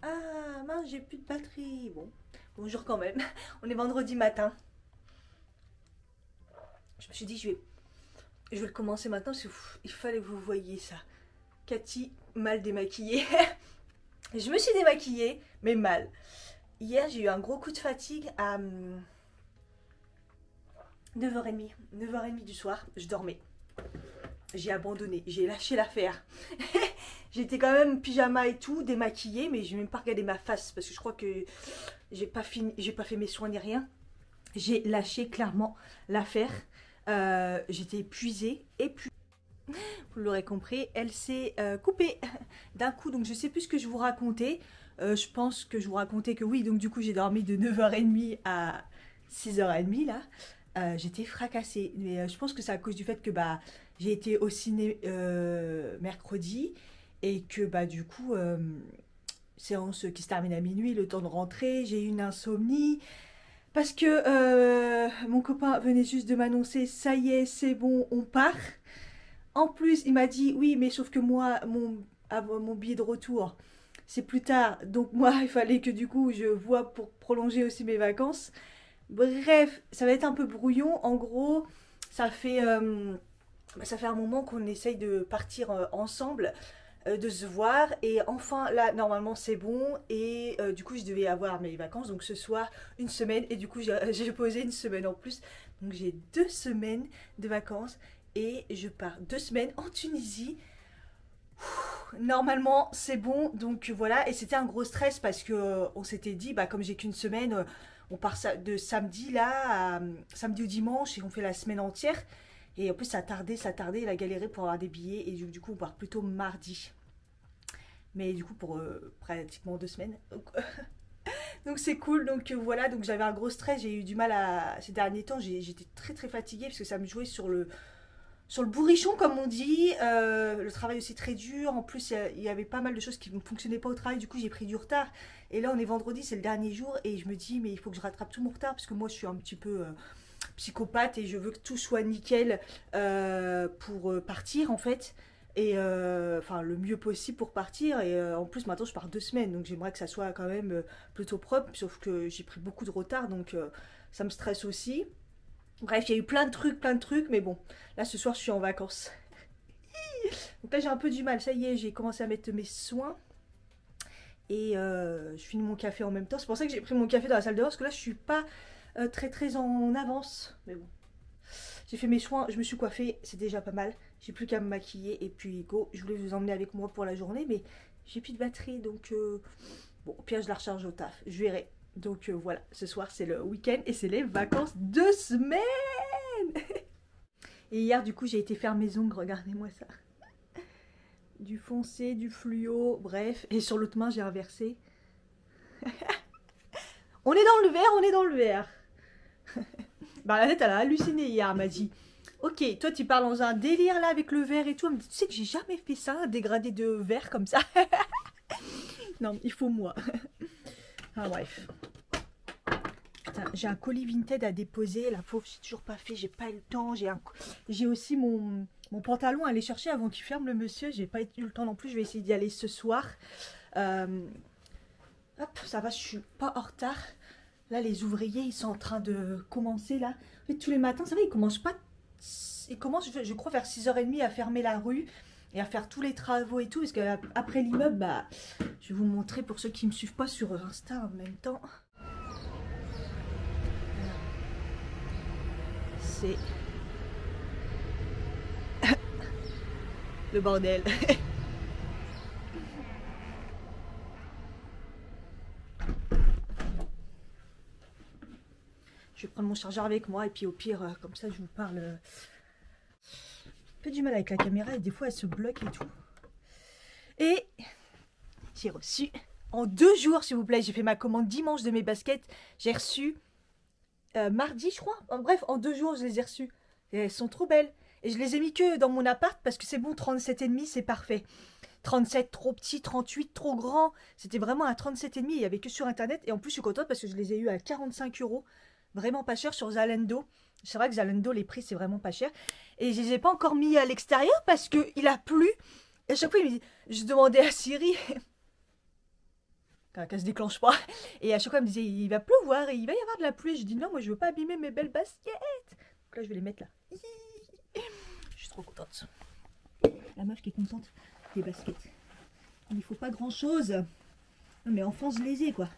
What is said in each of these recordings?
Ah mince, j'ai plus de batterie. Bon, bonjour quand même. On est vendredi matin. Je me suis dit, je vais le commencer maintenant parce qu'il fallait que vous voyiez ça. Cathy, mal démaquillée. Je me suis démaquillée, mais mal. Hier, j'ai eu un gros coup de fatigue à 9h30. 9h30 du soir, je dormais. J'ai abandonné, j'ai lâché l'affaire. J'étais quand même pyjama et tout, démaquillée, mais j'ai même pas regardé ma face parce que je crois que j'ai pas fait mes soins ni rien. J'ai lâché clairement l'affaire. J'étais épuisée, vous l'aurez compris, elle s'est coupée d'un coup, donc je sais plus ce que je vous racontais. Je pense que je vous racontais que oui, donc du coup j'ai dormi de 9h30 à 6h30 là. J'étais fracassée, mais je pense que c'est à cause du fait que bah j'ai été au ciné mercredi et que bah du coup séance qui se termine à minuit, le temps de rentrer, j'ai eu une insomnie parce que mon copain venait juste de m'annoncer ça y est, c'est bon, on part. En plus, il m'a dit oui, mais sauf que moi, mon billet de retour, c'est plus tard. Donc moi, il fallait que du coup, je vois pour prolonger aussi mes vacances. Bref, ça va être un peu brouillon. En gros, ça fait, ça fait un moment qu'on essaye de partir ensemble, de se voir. Et enfin, là, normalement, c'est bon. Et du coup, je devais avoir mes vacances. Donc ce soir, une semaine. Et du coup, j'ai posé une semaine en plus. Donc j'ai 2 semaines de vacances et je pars 2 semaines en Tunisie. Normalement, c'est bon, donc voilà. Et c'était un gros stress parce que on s'était dit, bah comme j'ai qu'une semaine, on part de samedi là, à, samedi au dimanche et on fait la semaine entière. Et en plus, ça tardait, il a galéré pour avoir des billets et du coup, on part plutôt mardi. Mais du coup, pour pratiquement 2 semaines. Donc c'est cool, donc voilà, donc j'avais un gros stress, j'ai eu du mal à ces derniers temps, j'étais très très fatiguée parce que ça me jouait sur le bourrichon comme on dit, le travail aussi très dur, en plus il y avait pas mal de choses qui ne fonctionnaient pas au travail, du coup j'ai pris du retard, et là on est vendredi, c'est le dernier jour, et je me dis mais il faut que je rattrape tout mon retard, parce que moi je suis un petit peu psychopathe, et je veux que tout soit nickel pour partir en fait, et enfin le mieux possible pour partir, et en plus maintenant je pars 2 semaines, donc j'aimerais que ça soit quand même plutôt propre, sauf que j'ai pris beaucoup de retard, donc ça me stresse aussi. Bref, il y a eu plein de trucs, mais bon, là ce soir je suis en vacances. Donc là j'ai un peu du mal, ça y est, j'ai commencé à mettre mes soins et je finis mon café en même temps. C'est pour ça que j'ai pris mon café dans la salle de bain, parce que là je suis pas très très en avance. Mais bon, j'ai fait mes soins, je me suis coiffée, c'est déjà pas mal. J'ai plus qu'à me maquiller et puis go, je voulais vous emmener avec moi pour la journée, mais j'ai plus de batterie, donc bon, au pire je la recharge au taf, je verrai. Donc voilà, ce soir c'est le week-end et c'est les vacances 2 semaines. Et hier, du coup, j'ai été faire mes ongles, regardez-moi ça. Du foncé, du fluo, bref. Et sur l'autre main, j'ai inversé. On est dans le vert, on est dans le vert. Bah, la tête, elle a halluciné hier, elle m'a dit. Ok, toi, tu parles dans un délire là avec le vert et tout. Elle me dit, tu sais que j'ai jamais fait ça, un dégradé de vert comme ça. Non, il faut moi. Ah, bref. J'ai un colis Vinted à déposer. La pauvre, j'ai toujours pas fait. J'ai pas eu le temps. J'ai aussi mon pantalon à aller chercher avant qu'il ferme le monsieur. J'ai pas eu le temps non plus. Je vais essayer d'y aller ce soir. Hop, ça va, je suis pas en retard. Là, les ouvriers, ils sont en train de commencer là. En fait, tous les matins, ça va, ils commencent pas. Ils commencent, je crois, vers 6h30 à fermer la rue et à faire tous les travaux et tout. Parce qu'après l'immeuble, bah, je vais vous montrer pour ceux qui me suivent pas sur Insta en même temps. C'est le bordel. Je vais prendre mon chargeur avec moi et puis au pire, comme ça, je vous parle. Un peu du mal avec la caméra et des fois, elle se bloque et tout. Et j'ai reçu en 2 jours, s'il vous plaît. J'ai fait ma commande dimanche de mes baskets. J'ai reçu mardi, je crois. Bref, en 2 jours, je les ai reçues. Et elles sont trop belles. Et je les ai mis que dans mon appart parce que c'est bon, 37,5, c'est parfait. 37 trop petit, 38 trop grand. C'était vraiment à 37,5. Il n'y avait que sur internet. Et en plus, je suis contente parce que je les ai eu à 45 €. Vraiment pas cher sur Zalando. C'est vrai que Zalando, les prix, c'est vraiment pas cher. Et je les ai pas encore mis à l'extérieur parce qu'il a plu. Et à chaque fois, je demandais à Siri. qu'elle se déclenche pas. Et à chaque fois, elle me disait, il va pleuvoir, et il va y avoir de la pluie. Je dis, non, moi, je veux pas abîmer mes belles baskets. Donc là, je vais les mettre là. Je suis trop contente. La meuf qui est contente des baskets. Il faut pas grand chose. Non, mais enfant, je les ai, quoi.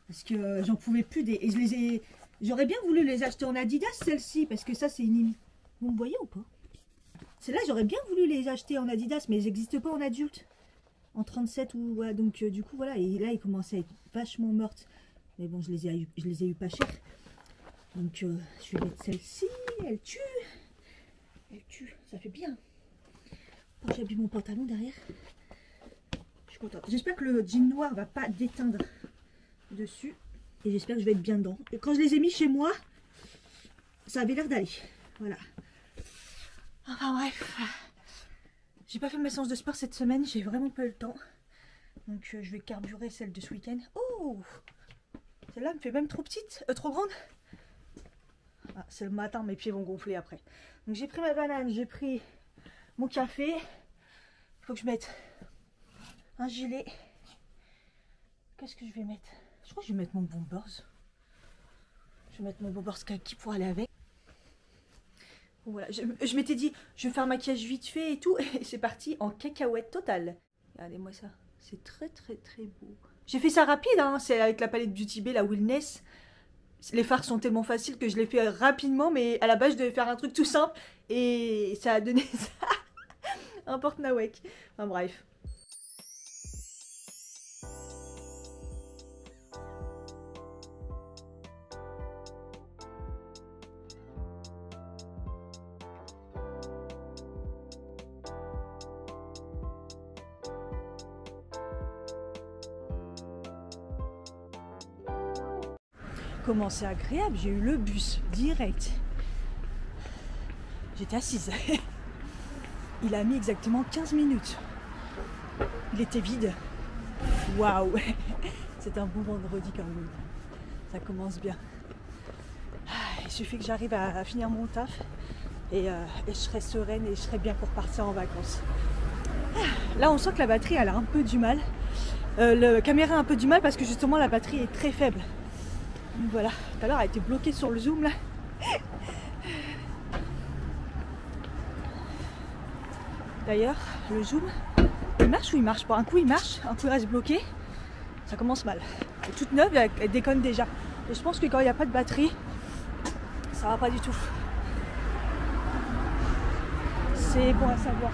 Parce que j'en pouvais plus des... Et je les ai... J'aurais bien voulu les acheter en Adidas, celle-ci, parce que ça, c'est une... Vous me voyez ou pas? Celle-là, j'aurais bien voulu les acheter en Adidas, mais elles n'existent pas en adulte. En 37 ou... Voilà, donc, du coup, voilà. Et là, ils commençaient à être vachement mortes. Mais bon, je les ai eu pas cher. Donc, je vais mettre celle-ci. Elle tue. Elle tue. Ça fait bien. Oh, j'ai mis mon pantalon derrière. Je suis contente. J'espère que le jean noir va pas déteindre dessus. Et j'espère que je vais être bien dedans. Et quand je les ai mis chez moi, ça avait l'air d'aller. Voilà. Enfin bref. J'ai pas fait ma séance de sport cette semaine. J'ai vraiment pas eu le temps. Donc je vais carburer celle de ce week-end. Oh, celle-là me fait même trop petite. Trop grande. Ah, c'est le matin, mes pieds vont gonfler après. Donc j'ai pris ma banane. J'ai pris mon café. Il faut que je mette un gilet. Qu'est-ce que je vais mettre? Je crois que je vais mettre mon bombers. Je vais mettre mon bombers kaki pour aller avec. Bon, voilà, je m'étais dit, je vais faire un maquillage vite fait et tout. Et c'est parti en cacahuète totale. Regardez-moi ça. C'est très très très beau. J'ai fait ça rapide, hein. C'est avec la palette Beauty Bay, la Wellness. Les fards sont tellement faciles que je l'ai fait rapidement. Mais à la base, je devais faire un truc tout simple. Et ça a donné ça. Un porte-nawek. Enfin bref. Comment c'est agréable, j'ai eu le bus direct. J'étais assise. Il a mis exactement 15 minutes. Il était vide. Waouh. C'est un bon vendredi quand même. Ça commence bien. Il suffit que j'arrive à finir mon taf et je serai sereine et je serai bien pour partir en vacances. Là on sent que la batterie elle a un peu du mal. La caméra a un peu du mal parce que justement la batterie est très faible. Donc voilà, tout à l'heure elle a été bloquée sur le zoom là. D'ailleurs, le zoom, il marche ou il marche pas? Un coup il marche, un coup il reste bloqué. Ça commence mal. Elle est toute neuve, elle déconne déjà. Et je pense que quand il n'y a pas de batterie, ça va pas du tout. C'est bon à savoir.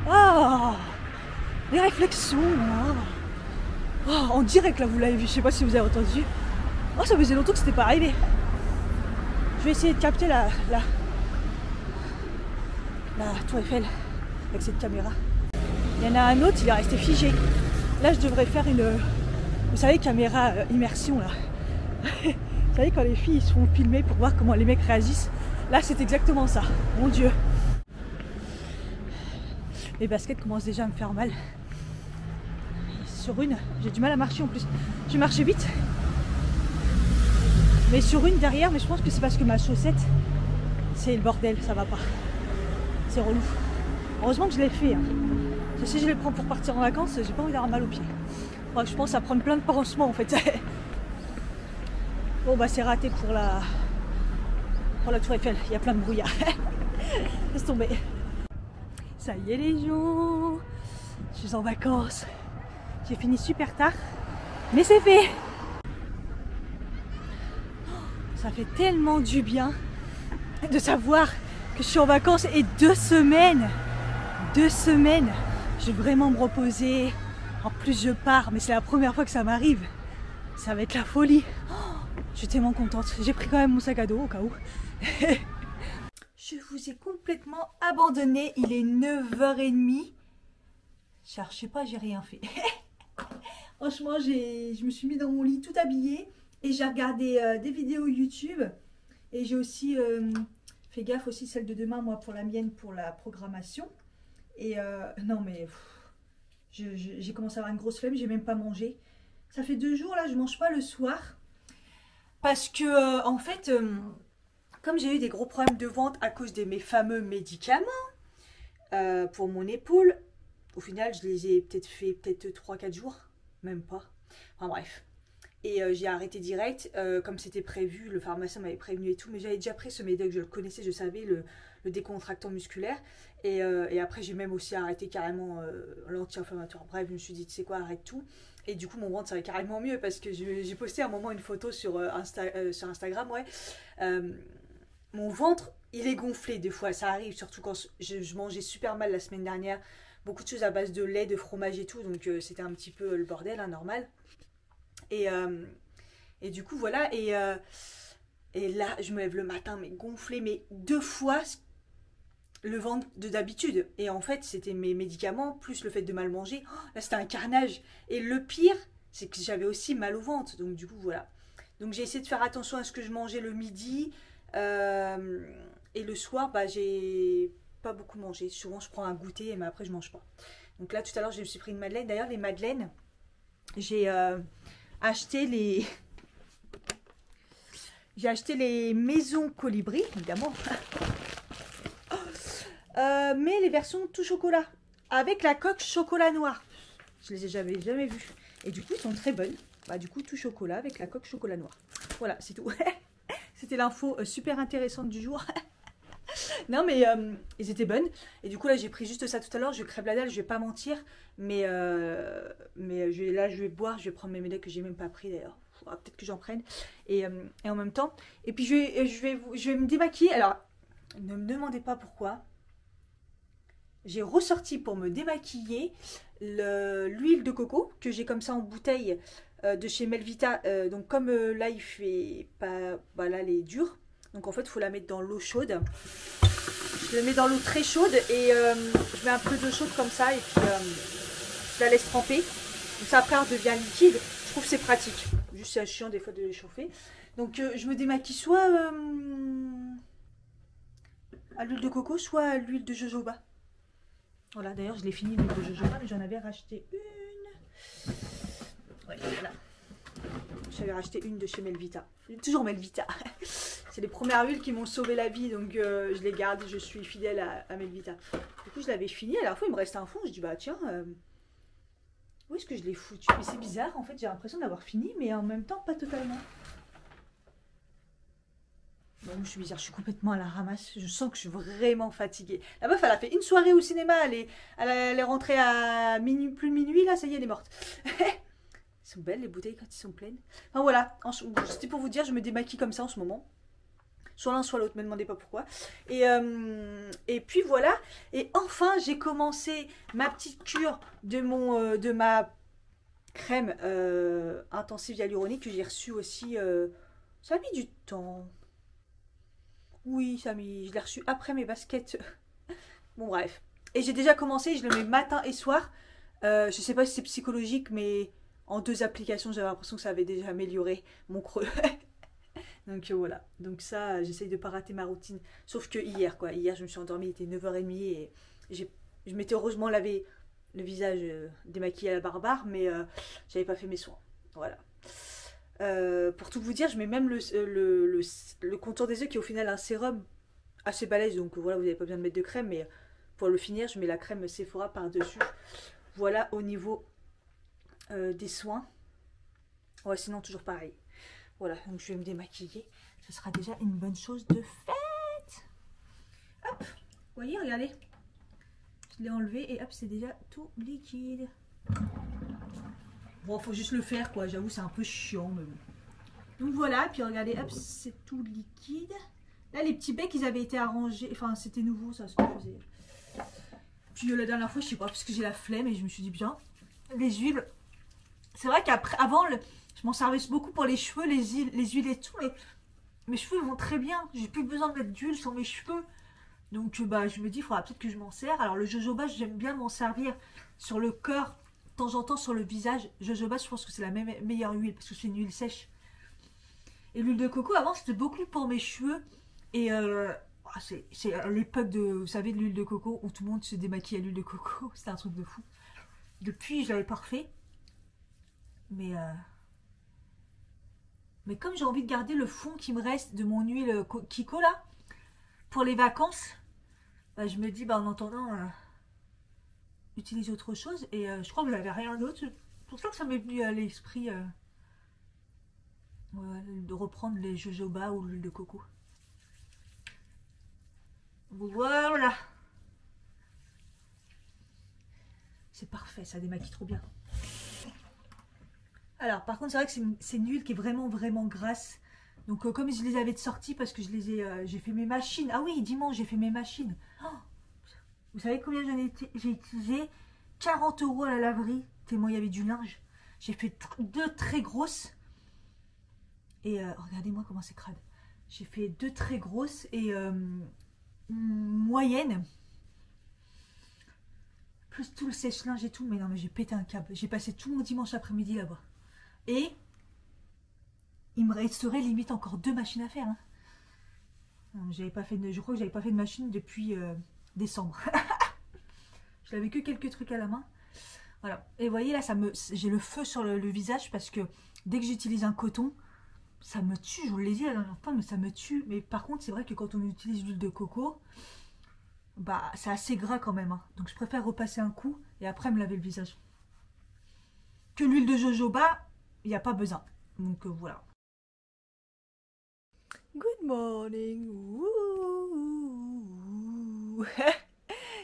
Ah, les réflexions. Oh, en direct là, vous l'avez vu, je sais pas si vous avez entendu. Oh, ça faisait longtemps que c'était pas arrivé. Je vais essayer de capter la tour Eiffel avec cette caméra. Il y en a un autre, il est resté figé. Là, je devrais faire une... Vous savez, caméra immersion là. Vous savez, quand les filles se font filmer pour voir comment les mecs réagissent. Là, c'est exactement ça. Mon Dieu. Les baskets commencent déjà à me faire mal. Sur une, j'ai du mal à marcher en plus. Je marchais vite. Mais sur une derrière, mais je pense que c'est parce que ma chaussette, c'est le bordel, ça va pas. C'est relou. Heureusement que je l'ai fait. Hein. Si je les prends pour partir en vacances, j'ai pas envie d'avoir mal aux pieds. Enfin, je pense à prendre plein de pansements en fait. Bon bah c'est raté pour la tour Eiffel, il y a plein de brouillard. Laisse tomber. Ça y est les gens, je suis en vacances. J'ai fini super tard, mais c'est fait. Ça fait tellement du bien de savoir que je suis en vacances et 2 semaines. 2 semaines. Je vais vraiment me reposer. En plus je pars, mais c'est la première fois que ça m'arrive. Ça va être la folie. Je suis tellement contente. J'ai pris quand même mon sac à dos au cas où. Je vous ai complètement abandonné. Il est 9h30. Je sais pas, j'ai rien fait. Franchement, je me suis mis dans mon lit tout habillée. Et j'ai regardé des vidéos YouTube. Et j'ai aussi fait gaffe aussi celle de demain, moi, pour la mienne, pour la programmation. Et non mais j'ai commencé à avoir une grosse flemme, j'ai même pas mangé. Ça fait 2 jours là, je mange pas le soir. Parce que en fait, comme j'ai eu des gros problèmes de ventre à cause de mes fameux médicaments pour mon épaule, au final je les ai peut-être fait 3-4 jours, même pas. Enfin bref. Et j'ai arrêté direct, comme c'était prévu, le pharmacien m'avait prévenu et tout, mais j'avais déjà pris ce médoc, je le connaissais, je savais, le décontractant musculaire. Et après, j'ai même aussi arrêté carrément l'anti-inflammatoire. Bref, je me suis dit, tu sais quoi, arrête tout. Et du coup, mon ventre, ça va carrément mieux parce que j'ai posté à un moment une photo sur sur Instagram, ouais. Mon ventre, il est gonflé des fois, ça arrive, surtout quand je mangeais super mal la semaine dernière. Beaucoup de choses à base de lait, de fromage et tout, donc c'était un petit peu le bordel, hein, normal. Et, euh, et du coup, voilà. Et là, je me lève le matin, mais gonflé, mais 2 fois le ventre de d'habitude. Et en fait, c'était mes médicaments, plus le fait de mal manger. Oh, là, c'était un carnage. Et le pire, c'est que j'avais aussi mal au ventre. Donc, du coup, voilà. Donc, j'ai essayé de faire attention à ce que je mangeais le midi. Et le soir, bah, j'ai pas beaucoup mangé. Souvent, je prends un goûter, mais après, je mange pas. Donc là, tout à l'heure, je me suis pris une madeleine. D'ailleurs, les madeleines, j'ai acheté les... J'ai acheté les maisons colibri, évidemment. Mais les versions tout chocolat. Avec la coque chocolat noir. Je les ai jamais vues. Et du coup, ils sont très bonnes. Bah, du coup, tout chocolat avec la coque chocolat noir. Voilà, c'est tout. C'était l'info super intéressante du jour. Non, mais ils étaient bonnes. Et du coup, là, j'ai pris juste ça tout à l'heure. Je crève la dalle, je vais pas mentir. Mais là, je vais boire. Je vais prendre mes médocs que j'ai même pas pris d'ailleurs. Peut-être que j'en prenne. Et en même temps. Et puis, je vais me démaquiller. Alors, ne me demandez pas pourquoi. J'ai ressorti pour me démaquiller l'huile de coco que j'ai comme ça en bouteille de chez Melvita. Donc, comme là, il fait pas. Bah, là, elle est dure. Donc, en fait, il faut la mettre dans l'eau chaude. Je la mets dans l'eau très chaude et je mets un peu d'eau chaude comme ça et puis je la laisse tremper. Donc ça après elle devient liquide. Je trouve que c'est pratique. Juste c'est chiant des fois de les chauffer. Donc je me démaquille soit à l'huile de coco, soit à l'huile de jojoba. Voilà, d'ailleurs je l'ai fini l'huile de jojoba, mais j'en avais racheté une. Ouais, voilà. J'avais racheté une de chez Melvita. Toujours Melvita. C'est les premières huiles qui m'ont sauvé la vie, donc je les garde, je suis fidèle à Melvita. Du coup, je l'avais fini, à la fois il me restait un fond, je dis bah tiens, où est-ce que je l'ai foutu? Mais c'est bizarre, en fait, j'ai l'impression d'avoir fini, mais en même temps, pas totalement. Bon, je suis bizarre, je suis complètement à la ramasse, je sens que je suis vraiment fatiguée. La meuf, elle a fait une soirée au cinéma, elle est rentrée à minuit, plus de minuit, là, ça y est, elle est morte. Elles sont belles les bouteilles quand elles sont pleines. Enfin voilà, c'était pour vous dire, je me démaquille comme ça en ce moment. Soit l'un, soit l'autre, ne me demandez pas pourquoi. Et puis voilà. Et enfin, j'ai commencé ma petite cure de ma crème intensive hyaluronique que j'ai reçue aussi. Ça a mis du temps. Oui, je l'ai reçue après mes baskets. Bon, bref. Et j'ai déjà commencé, je le mets matin et soir. Je sais pas si c'est psychologique, mais en 2 applications, j'avais l'impression que ça avait déjà amélioré mon creux. Donc voilà, donc ça, j'essaye de pas rater ma routine. Sauf que hier, quoi. Hier, je me suis endormie, il était 9h30 et je m'étais heureusement lavé le visage démaquillé à la barbare, mais j'avais pas fait mes soins. Voilà. Pour tout vous dire, je mets même le contour des yeux qui est au final un sérum assez balèze. Donc voilà, vous n'avez pas besoin de mettre de crème, mais pour le finir, je mets la crème Sephora par-dessus. Voilà au niveau des soins. Ouais, sinon, toujours pareil. Voilà, donc je vais me démaquiller. Ce sera déjà une bonne chose de faite. Hop, vous voyez, regardez. Je l'ai enlevé et hop, c'est déjà tout liquide. Bon, faut juste le faire, quoi. J'avoue, c'est un peu chiant, mais bon. Donc voilà, puis regardez, hop, c'est tout liquide. Là, les petits becs, ils avaient été arrangés. Enfin, c'était nouveau, ça, ce que je faisais. Puis la dernière fois, je sais pas, parce que j'ai la flemme et je me suis dit, bien, les huiles. C'est vrai qu'avant, je m'en servais beaucoup pour les cheveux, les huiles et tout, mais mes cheveux vont très bien. J'ai plus besoin de mettre d'huile sur mes cheveux. Donc bah, je me dis, il faudra peut-être que je m'en sers. Alors le jojoba, j'aime bien m'en servir sur le corps, de temps en temps sur le visage. Jojoba, je pense que c'est la meilleure huile, parce que c'est une huile sèche. Et l'huile de coco, avant, c'était beaucoup pour mes cheveux. Et c'est à l'époque de, vous savez, de l'huile de coco, où tout le monde se démaquille à l'huile de coco. C'était un truc de fou. Depuis, je l'avais pas refait. Mais comme j'ai envie de garder le fond qui me reste de mon huile Kiko là, pour les vacances, bah, je me dis, bah, en attendant, utiliser autre chose. Et je crois que j'avais rien d'autre. pour ça que ça m'est venu à l'esprit de reprendre les jojoba ou l'huile de coco. Voilà. C'est parfait, ça démaquille trop bien. Alors, par contre, c'est vrai que c'est une huile qui est vraiment grasse. Donc, comme je les avais sortis parce que j'ai fait mes machines. Ah oui, dimanche, j'ai fait mes machines. Oh, vous savez combien j'ai utilisé? 40 € à la laverie, tellement il y avait du linge. J'ai fait 2 très grosses. Et regardez-moi comment c'est crade. J'ai fait 2 très grosses et moyennes. Plus tout le sèche-linge et tout. Mais non, mais j'ai pété un câble. J'ai passé tout mon dimanche après-midi là-bas. Et il me resterait limite encore 2 machines à faire. Hein. Je crois que j'avais pas fait de machine depuis décembre. Je n'avais que quelques trucs à la main. Voilà. Et vous voyez là, j'ai le feu sur le visage parce que dès que j'utilise un coton, ça me tue. Je vous l'ai dit la dernière fois, mais ça me tue. Mais par contre, c'est vrai que quand on utilise l'huile de coco, bah c'est assez gras quand même. Hein. Donc je préfère repasser un coup et après me laver le visage. Que l'huile de jojoba, il n'y a pas besoin. Donc voilà. Good morning.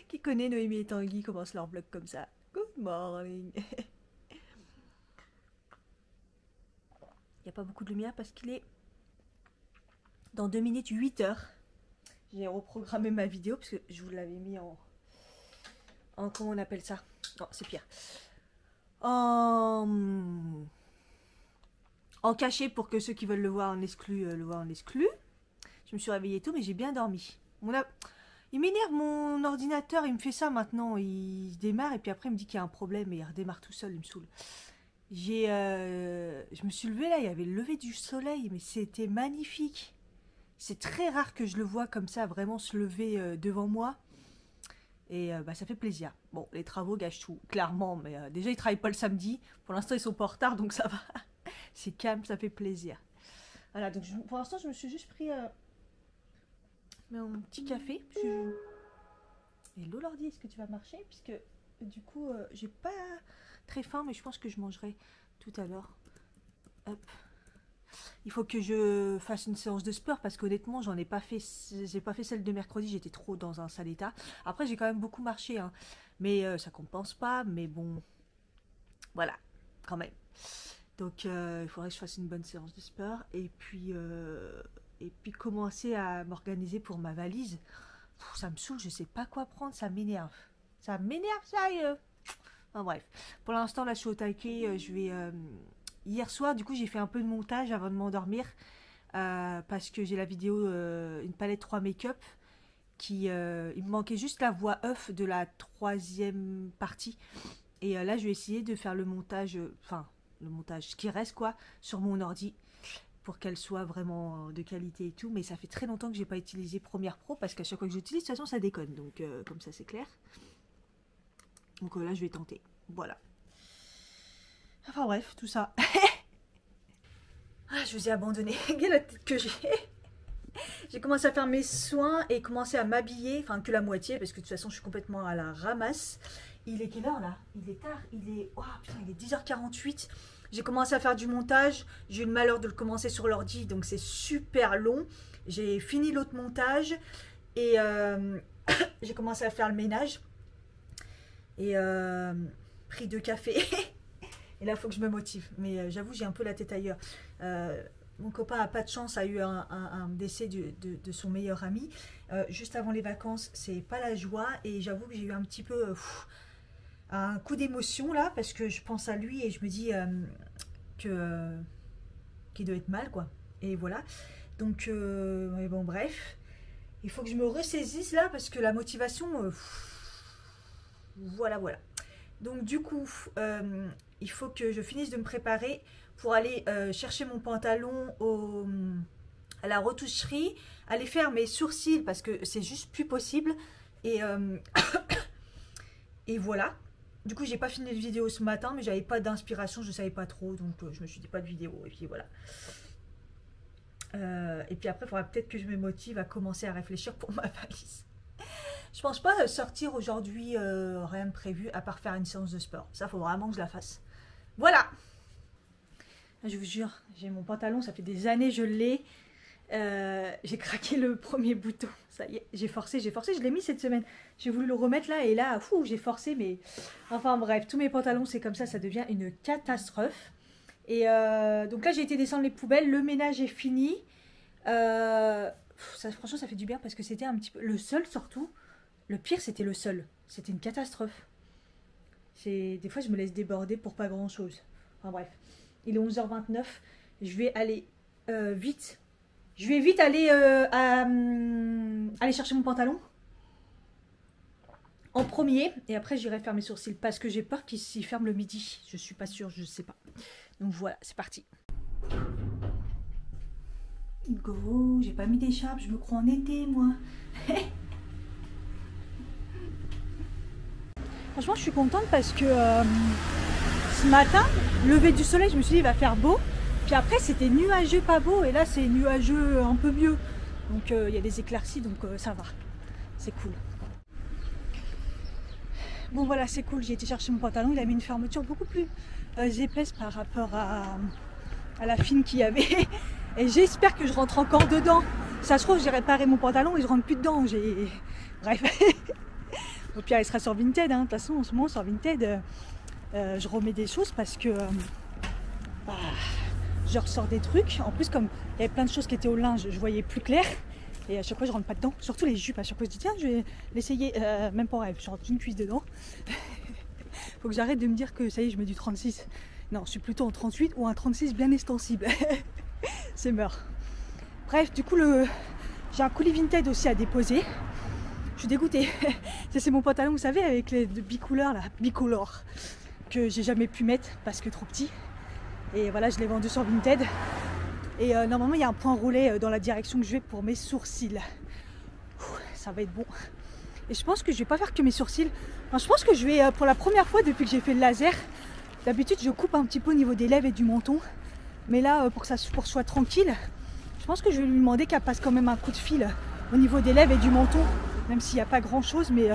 Qui connaît Noémie et Tanguy commencent leur vlog comme ça. Good morning. Il n'y a pas beaucoup de lumière parce qu'il est dans 2 minutes 8 h. J'ai reprogrammé ma vidéo parce que je vous l'avais mis en comment on appelle ça? Non, c'est pire. En cachet pour que ceux qui veulent le voir en exclu le voient en exclu. Je me suis réveillée tôt mais j'ai bien dormi. Il m'énerve mon ordinateur, il me fait ça maintenant, il se démarre et puis après il me dit qu'il y a un problème et il redémarre tout seul, il me saoule. Je me suis levée là, il y avait le lever du soleil mais c'était magnifique. C'est très rare que je le vois comme ça vraiment se lever devant moi et ça fait plaisir. Bon, les travaux gâchent tout, clairement, mais déjà ils travaillent pas le samedi, pour l'instant ils sont pas en retard donc ça va. C'est calme, ça fait plaisir. Voilà, donc pour l'instant je me suis juste pris mon petit café. Hello l'ordi, est-ce que tu vas marcher? Puisque du coup, j'ai pas très faim, mais je pense que je mangerai tout à l'heure. Hop. Il faut que je fasse une séance de sport parce qu'honnêtement, j'en ai pas fait. J'ai pas fait celle de mercredi, j'étais trop dans un sale état. Après, j'ai quand même beaucoup marché, hein, mais ça compense pas. Mais bon, voilà, quand même. Donc, il faudrait que je fasse une bonne séance de sport et puis commencer à m'organiser pour ma valise. Ça me saoule, je sais pas quoi prendre, ça m'énerve. Ça m'énerve, sérieux. Enfin, bref, pour l'instant, là, je suis au taquet. Je vais. Hier soir, du coup, j'ai fait un peu de montage avant de m'endormir parce que j'ai la vidéo, une palette 3 make-up il me manquait juste la voix off de la 3e partie. Et là, je vais essayer de faire le montage, le montage, ce qui reste quoi, sur mon ordi. Pour qu'elle soit vraiment de qualité et tout, mais ça fait très longtemps que j'ai pas utilisé Premiere Pro parce qu'à chaque fois que j'utilise, de toute façon ça déconne, donc comme ça c'est clair. Donc là je vais tenter, voilà. Enfin bref, tout ça. Ah, je vous ai abandonné, quelle la tête que j'ai. J'ai commencé à faire mes soins et commencé à m'habiller, enfin que la moitié parce que de toute façon je suis complètement à la ramasse. Il est quelle heure là? Il est tard, il est 10h48. J'ai commencé à faire du montage, j'ai eu le malheur de le commencer sur l'ordi, donc c'est super long. J'ai fini l'autre montage et j'ai commencé à faire le ménage. Et pris 2 cafés. Et là, il faut que je me motive. Mais j'avoue, j'ai un peu la tête ailleurs. Mon copain a pas de chance, a eu un décès de son meilleur ami. Juste avant les vacances, c'est pas la joie. Et j'avoue que j'ai eu un petit peu... un coup d'émotion là parce que je pense à lui et je me dis qu'il doit être mal quoi et voilà donc mais bon bref il faut que je me ressaisisse là parce que la motivation voilà donc du coup il faut que je finisse de me préparer pour aller chercher mon pantalon à la retoucherie, aller faire mes sourcils parce que c'est juste plus possible et et voilà. Du coup, j'ai pas fini de vidéo ce matin, mais j'avais pas d'inspiration, je savais pas trop, donc je me suis dit pas de vidéo, et puis voilà. Et puis après, il faudra peut-être que je me motive à commencer à réfléchir pour ma valise. Je pense pas sortir aujourd'hui, rien de prévu, à part faire une séance de sport. Ça, faut vraiment que je la fasse. Voilà. Je vous jure, j'ai mon pantalon, ça fait des années je l'ai. J'ai craqué le premier bouton. Ça y est, j'ai forcé, je l'ai mis cette semaine. J'ai voulu le remettre là et là, fou, j'ai forcé, mais... Enfin bref, tous mes pantalons, c'est comme ça devient une catastrophe. Et donc là, j'ai été descendre les poubelles, le ménage est fini. Franchement, ça fait du bien parce que c'était un petit peu... Le sol surtout, le pire, c'était le sol. C'était une catastrophe. Des fois, je me laisse déborder pour pas grand-chose. Enfin bref, il est 11h29. Je vais aller vite. Je vais vite aller, aller chercher mon pantalon. En premier. Et après, j'irai faire mes sourcils. Parce que j'ai peur qu'ils s'y ferment le midi. Je suis pas sûre, je sais pas. Donc voilà, c'est parti. Go, j'ai pas mis d'écharpe. Je me crois en été, moi. Franchement, je suis contente parce que ce matin, lever du soleil, je me suis dit, il va faire beau. Puis après, c'était nuageux, pas beau. Et là, c'est nuageux un peu mieux. Donc, il y a des éclaircies, donc ça va. C'est cool. Bon, voilà, c'est cool. J'ai été chercher mon pantalon. Il a mis une fermeture beaucoup plus épaisse par rapport à la fine qu'il y avait. Et j'espère que je rentre encore dedans. Ça se trouve, j'ai réparé mon pantalon et je rentre plus dedans. Bref. Au pire, il sera sur Vinted. Hein. De toute façon, en ce moment, sur Vinted, je remets des choses parce que je ressors des trucs. En plus, comme il y avait plein de choses qui étaient au linge, je voyais plus clair. Et à chaque fois, je rentre pas dedans. Surtout les jupes. À chaque fois, je dis tiens, je vais l'essayer. Même pas rêve, je rentre une cuisse dedans. Faut que j'arrête de me dire que ça y est, je mets du 36. Non, je suis plutôt en 38 ou un 36 bien extensible. C'est mort. Bref, du coup, j'ai un colis Vinted aussi à déposer. Je suis dégoûtée. C'est mon pantalon, vous savez, avec les bicouleurs là, bicolore, que j'ai jamais pu mettre parce que trop petit. Et voilà, je l'ai vendu sur Vinted. Et normalement, il y a un point roulé dans la direction que je vais pour mes sourcils. Ça va être bon. Et je pense que je vais pas faire que mes sourcils. Enfin, je pense que je vais, pour la première fois depuis que j'ai fait le laser, d'habitude, je coupe un petit peu au niveau des lèvres et du menton. Mais là, pour que ça soit tranquille, je pense que je vais lui demander qu'elle passe quand même un coup de fil au niveau des lèvres et du menton. Même s'il n'y a pas grand chose, mais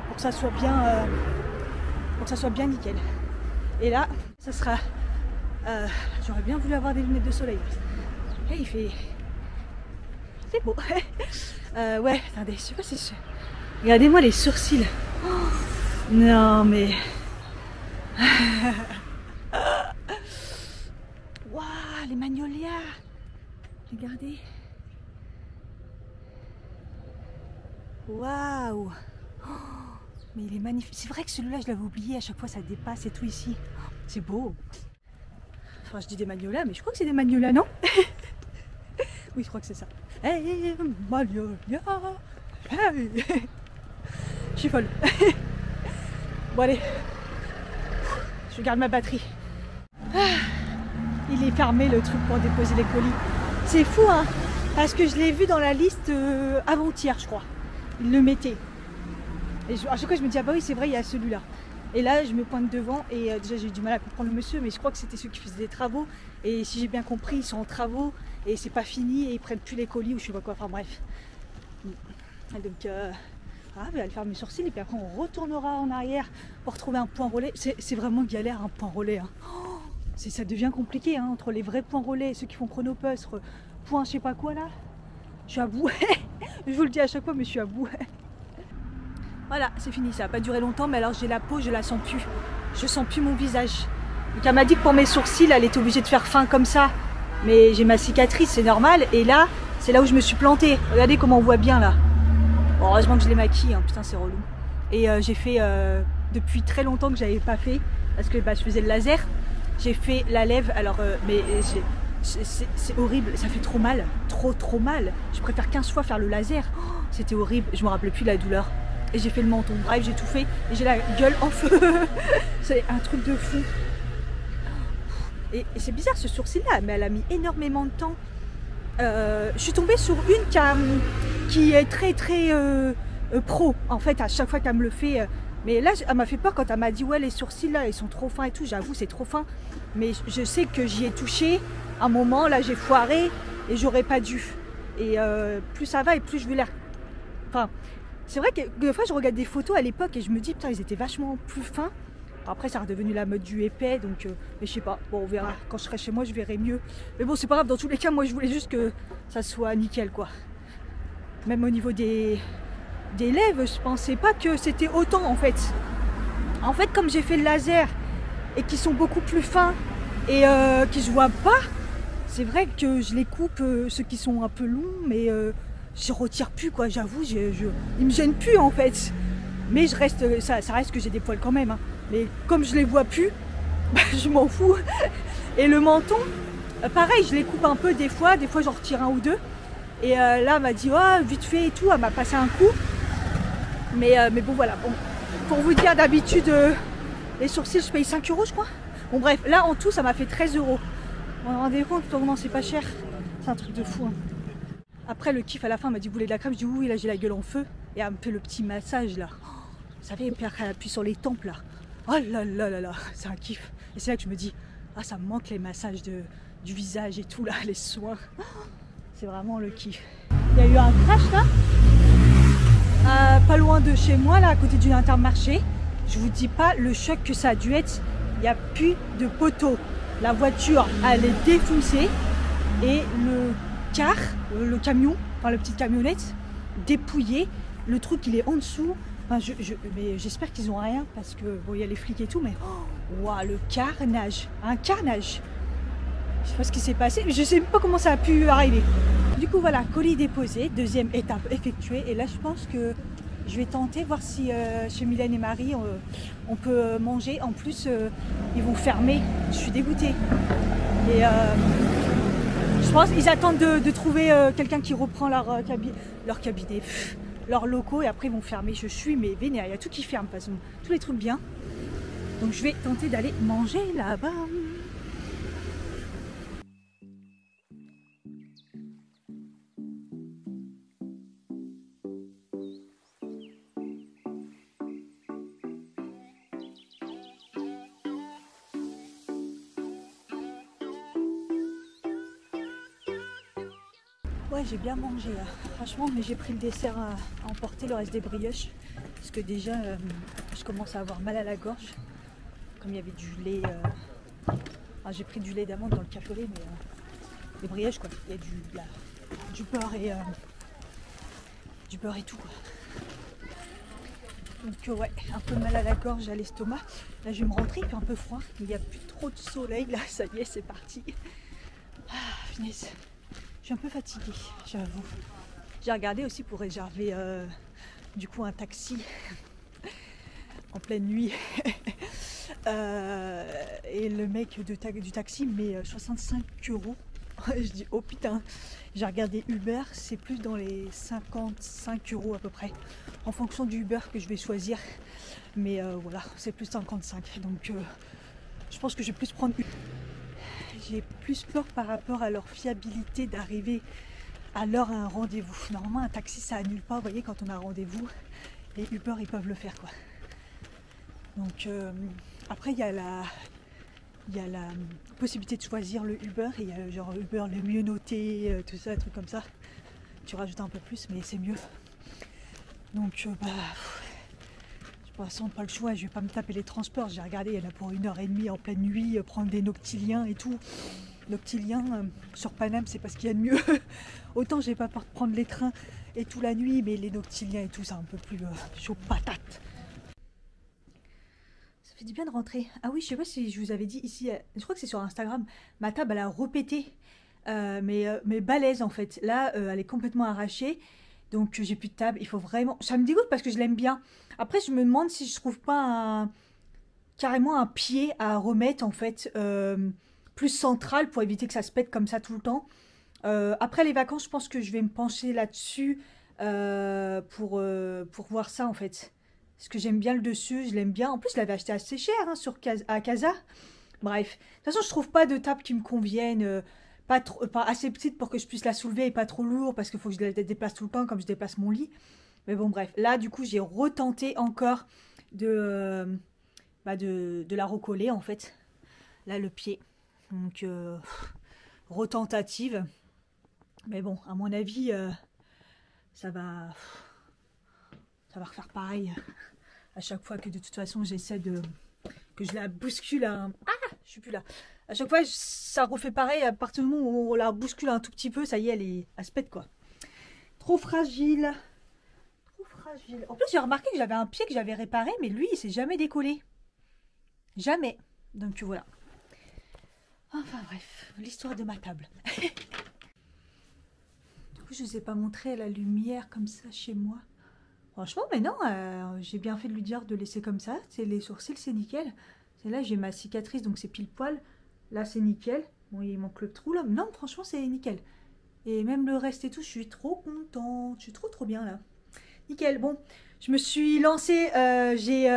pour que ça soit bien nickel. Et là, ça sera... j'aurais bien voulu avoir des lunettes de soleil. Et il fait... C'est beau. Ouais, attendez, je sais pas si je... Regardez-moi les sourcils. Oh, non, mais... Waouh, les magnolias. Regardez. Waouh. Oh, mais il est magnifique. C'est vrai que celui-là, je l'avais oublié. À chaque fois, ça dépasse et tout ici. C'est beau. Enfin, je dis des magnolias, mais je crois que c'est des magnolias, non? Oui, je crois que c'est ça. Hey, magnolia. Hey. Je suis folle. Bon, allez. Je garde ma batterie. Il est fermé, le truc pour déposer les colis. C'est fou, hein? Parce que je l'ai vu dans la liste avant-hier, je crois. Il le mettait. Et à chaque fois, je me dis, ah bah oui, c'est vrai, il y a celui-là. Et là, je me pointe devant et déjà, j'ai eu du mal à comprendre le monsieur, mais je crois que c'était ceux qui faisaient des travaux. Et si j'ai bien compris, ils sont en travaux et c'est pas fini et ils prennent plus les colis ou je sais pas quoi. Enfin bref. Et donc, je vais aller faire mes sourcils et puis après, on retournera en arrière pour trouver un point relais. C'est vraiment galère, un point relais. Hein. Oh, ça devient compliqué hein, entre les vrais points relais et ceux qui font chronopost, point je sais pas quoi là. Je suis à bout. Je vous le dis à chaque fois, mais je suis à bout. Voilà, c'est fini, ça n'a pas duré longtemps, mais alors j'ai la peau, je la sens plus. Je sens plus mon visage. Donc elle m'a dit que pour mes sourcils, elle était obligée de faire fin comme ça. Mais j'ai ma cicatrice, c'est normal. Et là, c'est là où je me suis plantée. Regardez comment on voit bien là. Bon, heureusement que je les maquille, hein. Putain c'est relou. Et j'ai fait, depuis très longtemps que j'avais pas fait, parce que je faisais le laser. J'ai fait la lèvre, alors mais c'est horrible, ça fait trop mal. Trop mal. Je préfère 15 fois faire le laser. Oh, c'était horrible, je me rappelais plus de la douleur. Et j'ai fait le menton, bref j'ai tout fait et j'ai la gueule en feu. C'est un truc de fou. Et c'est bizarre ce sourcil là, mais elle a mis énormément de temps. Je suis tombée sur une qui est très pro en fait à chaque fois qu'elle me le fait. Mais là elle m'a fait peur quand elle m'a dit ouais les sourcils là ils sont trop fins et tout, j'avoue c'est trop fin. Mais je sais que j'y ai touché un moment, là j'ai foiré et j'aurais pas dû. Et plus ça va et plus je vais l'air... Enfin... C'est vrai que des fois je regarde des photos à l'époque et je me dis putain ils étaient vachement plus fins Après, ça a redevenu la mode du épais, donc mais je sais pas. Bon, on verra. Quand je serai chez moi, je verrai mieux. Mais bon, c'est pas grave. Dans tous les cas, moi, je voulais juste que ça soit nickel, quoi. Même au niveau des lèvres, je pensais pas que c'était autant, en fait. En fait, comme j'ai fait le laser et qui sont beaucoup plus fins et qui se voient pas, c'est vrai que je les coupe, ceux qui sont un peu longs, mais je retire plus, quoi. J'avoue, ils me gênent plus, en fait. Mais ça reste que j'ai des poils quand même, hein. Mais comme je les vois plus, bah, je m'en fous. Et le menton, pareil, je les coupe un peu des fois j'en retire un ou deux. Et là, elle m'a dit, oh, vite fait et tout, elle m'a passé un coup. Mais bon, voilà. Bon, pour vous dire, d'habitude, les sourcils, je paye 5 €, je crois. Bon, bref, là, en tout, ça m'a fait 13 €. Vous vous rendez compte, comment c'est pas cher? C'est un truc de fou, hein. Après, le kiff à la fin, elle m'a dit, vous voulez de la crème? Je dis, oui, là, j'ai la gueule en feu. Et elle me fait le petit massage, là. Oh, vous savez, puis elle appuie sur les tempes, là. Oh là là là là, c'est un kiff. Et c'est là que je me dis, ah, ça me manque les massages du visage et tout, là, les soins. C'est vraiment le kiff. Il y a eu un crash, là. Pas loin de chez moi, là, à côté d'une Intermarché. Je vous dis pas le choc que ça a dû être. Il n'y a plus de poteau. La voiture, elle est défoncée. Et le camion, enfin la petite camionnette, dépouillée. Le truc, il est en dessous. Enfin, mais j'espère qu'ils n'ont rien parce que bon, il y a les flics et tout, mais oh, wow, le carnage, un carnage. Je sais pas ce qui s'est passé, mais je sais même pas comment ça a pu arriver. Du coup, voilà, colis déposé, deuxième étape effectuée. Et là, je pense que je vais tenter, voir si chez Mylène et Marie, on peut manger. En plus, ils vont fermer. Je suis dégoûtée. Et je pense qu'ils attendent de trouver quelqu'un qui reprend leur cabinet, leurs locaux. Et après, ils vont fermer. Je suis mais vénère. Il y a tout qui ferme, de toute façon. Tous les trucs bien. Donc, je vais tenter d'aller manger là-bas. Ouais, j'ai bien mangé là, franchement, mais j'ai pris le dessert à emporter, le reste des brioches, parce que déjà je commence à avoir mal à la gorge, comme il y avait du lait, j'ai pris du lait d'amande dans le café au lait, mais les brioches quoi, il y a du beurre et tout quoi. Donc ouais, un peu mal à la gorge, à l'estomac. Là je vais me rentrer, il fait un peu froid, il n'y a plus trop de soleil, là ça y est, c'est parti. Ah, finesse. Je suis un peu fatiguée, j'avoue. J'ai regardé aussi pour réserver du coup un taxi en pleine nuit. Et le mec du taxi met 65 €. Je dis oh putain. J'ai regardé Uber, c'est plus dans les 55 € à peu près. En fonction du Uber que je vais choisir. Mais voilà, c'est plus 55. Donc je pense que je vais plus prendre Uber. J'ai plus peur par rapport à leur fiabilité d'arriver à l'heure à un rendez-vous. Normalement, un taxi, ça annule pas, vous voyez, quand on a un rendez-vous. Et Uber, ils peuvent le faire, quoi. Donc, après, il y a la possibilité de choisir le Uber. Et il y a genre Uber le mieux noté, tout ça, des trucs comme ça. Tu rajoutes un peu plus, mais c'est mieux. Donc, de toute façon, pas le choix, je vais pas me taper les transports. J'ai regardé, il y en a pour 1h30 en pleine nuit, prendre des noctiliens et tout. Noctiliens, sur Paname, c'est pas ce qu'il y a de mieux. Autant j'ai pas peur de prendre les trains et tout la nuit, mais les noctiliens et tout, c'est un peu plus chaud patate. Ça fait du bien de rentrer. Ah oui, je sais pas si je vous avais dit ici, je crois que c'est sur Instagram, ma table, elle a repété, mais balèze en fait. Là, elle est complètement arrachée. Donc j'ai plus de table, il faut vraiment... Ça me dégoûte parce que je l'aime bien. Après je me demande si je trouve pas carrément un pied à remettre en fait plus central pour éviter que ça se pète comme ça tout le temps. Après les vacances je pense que je vais me pencher là-dessus pour voir ça en fait. Parce que j'aime bien le dessus, je l'aime bien. En plus je l'avais acheté assez cher hein, à Casa. Bref, de toute façon je trouve pas de table qui me convienne. Pas assez petite pour que je puisse la soulever et pas trop lourd parce qu'il faut que je la déplace tout le temps comme je déplace mon lit. Mais bon bref, là du coup j'ai retenté encore de la recoller en fait. Là le pied. Donc retentative. Mais bon, à mon avis, ça va refaire pareil à chaque fois que de toute façon j'essaie de que je la bouscule je suis plus là. À chaque fois, ça refait pareil. À partir du moment où on la bouscule un tout petit peu, ça y est, elle se pète quoi. Trop fragile. Trop fragile. En plus, j'ai remarqué que j'avais un pied que j'avais réparé, mais lui, il s'est jamais décollé. Jamais. Donc voilà. Enfin bref, l'histoire de ma table. Du coup, je ne vous ai pas montré la lumière comme ça chez moi. Franchement, mais non, j'ai bien fait de lui dire de laisser comme ça. C'est les sourcils, c'est nickel. C'est là, j'ai ma cicatrice, donc c'est pile poil. Là, c'est nickel. Bon, il manque le trou là. Non, franchement, c'est nickel. Et même le reste et tout, je suis trop contente. Je suis trop bien là. Nickel. Bon, je me suis lancée, j'ai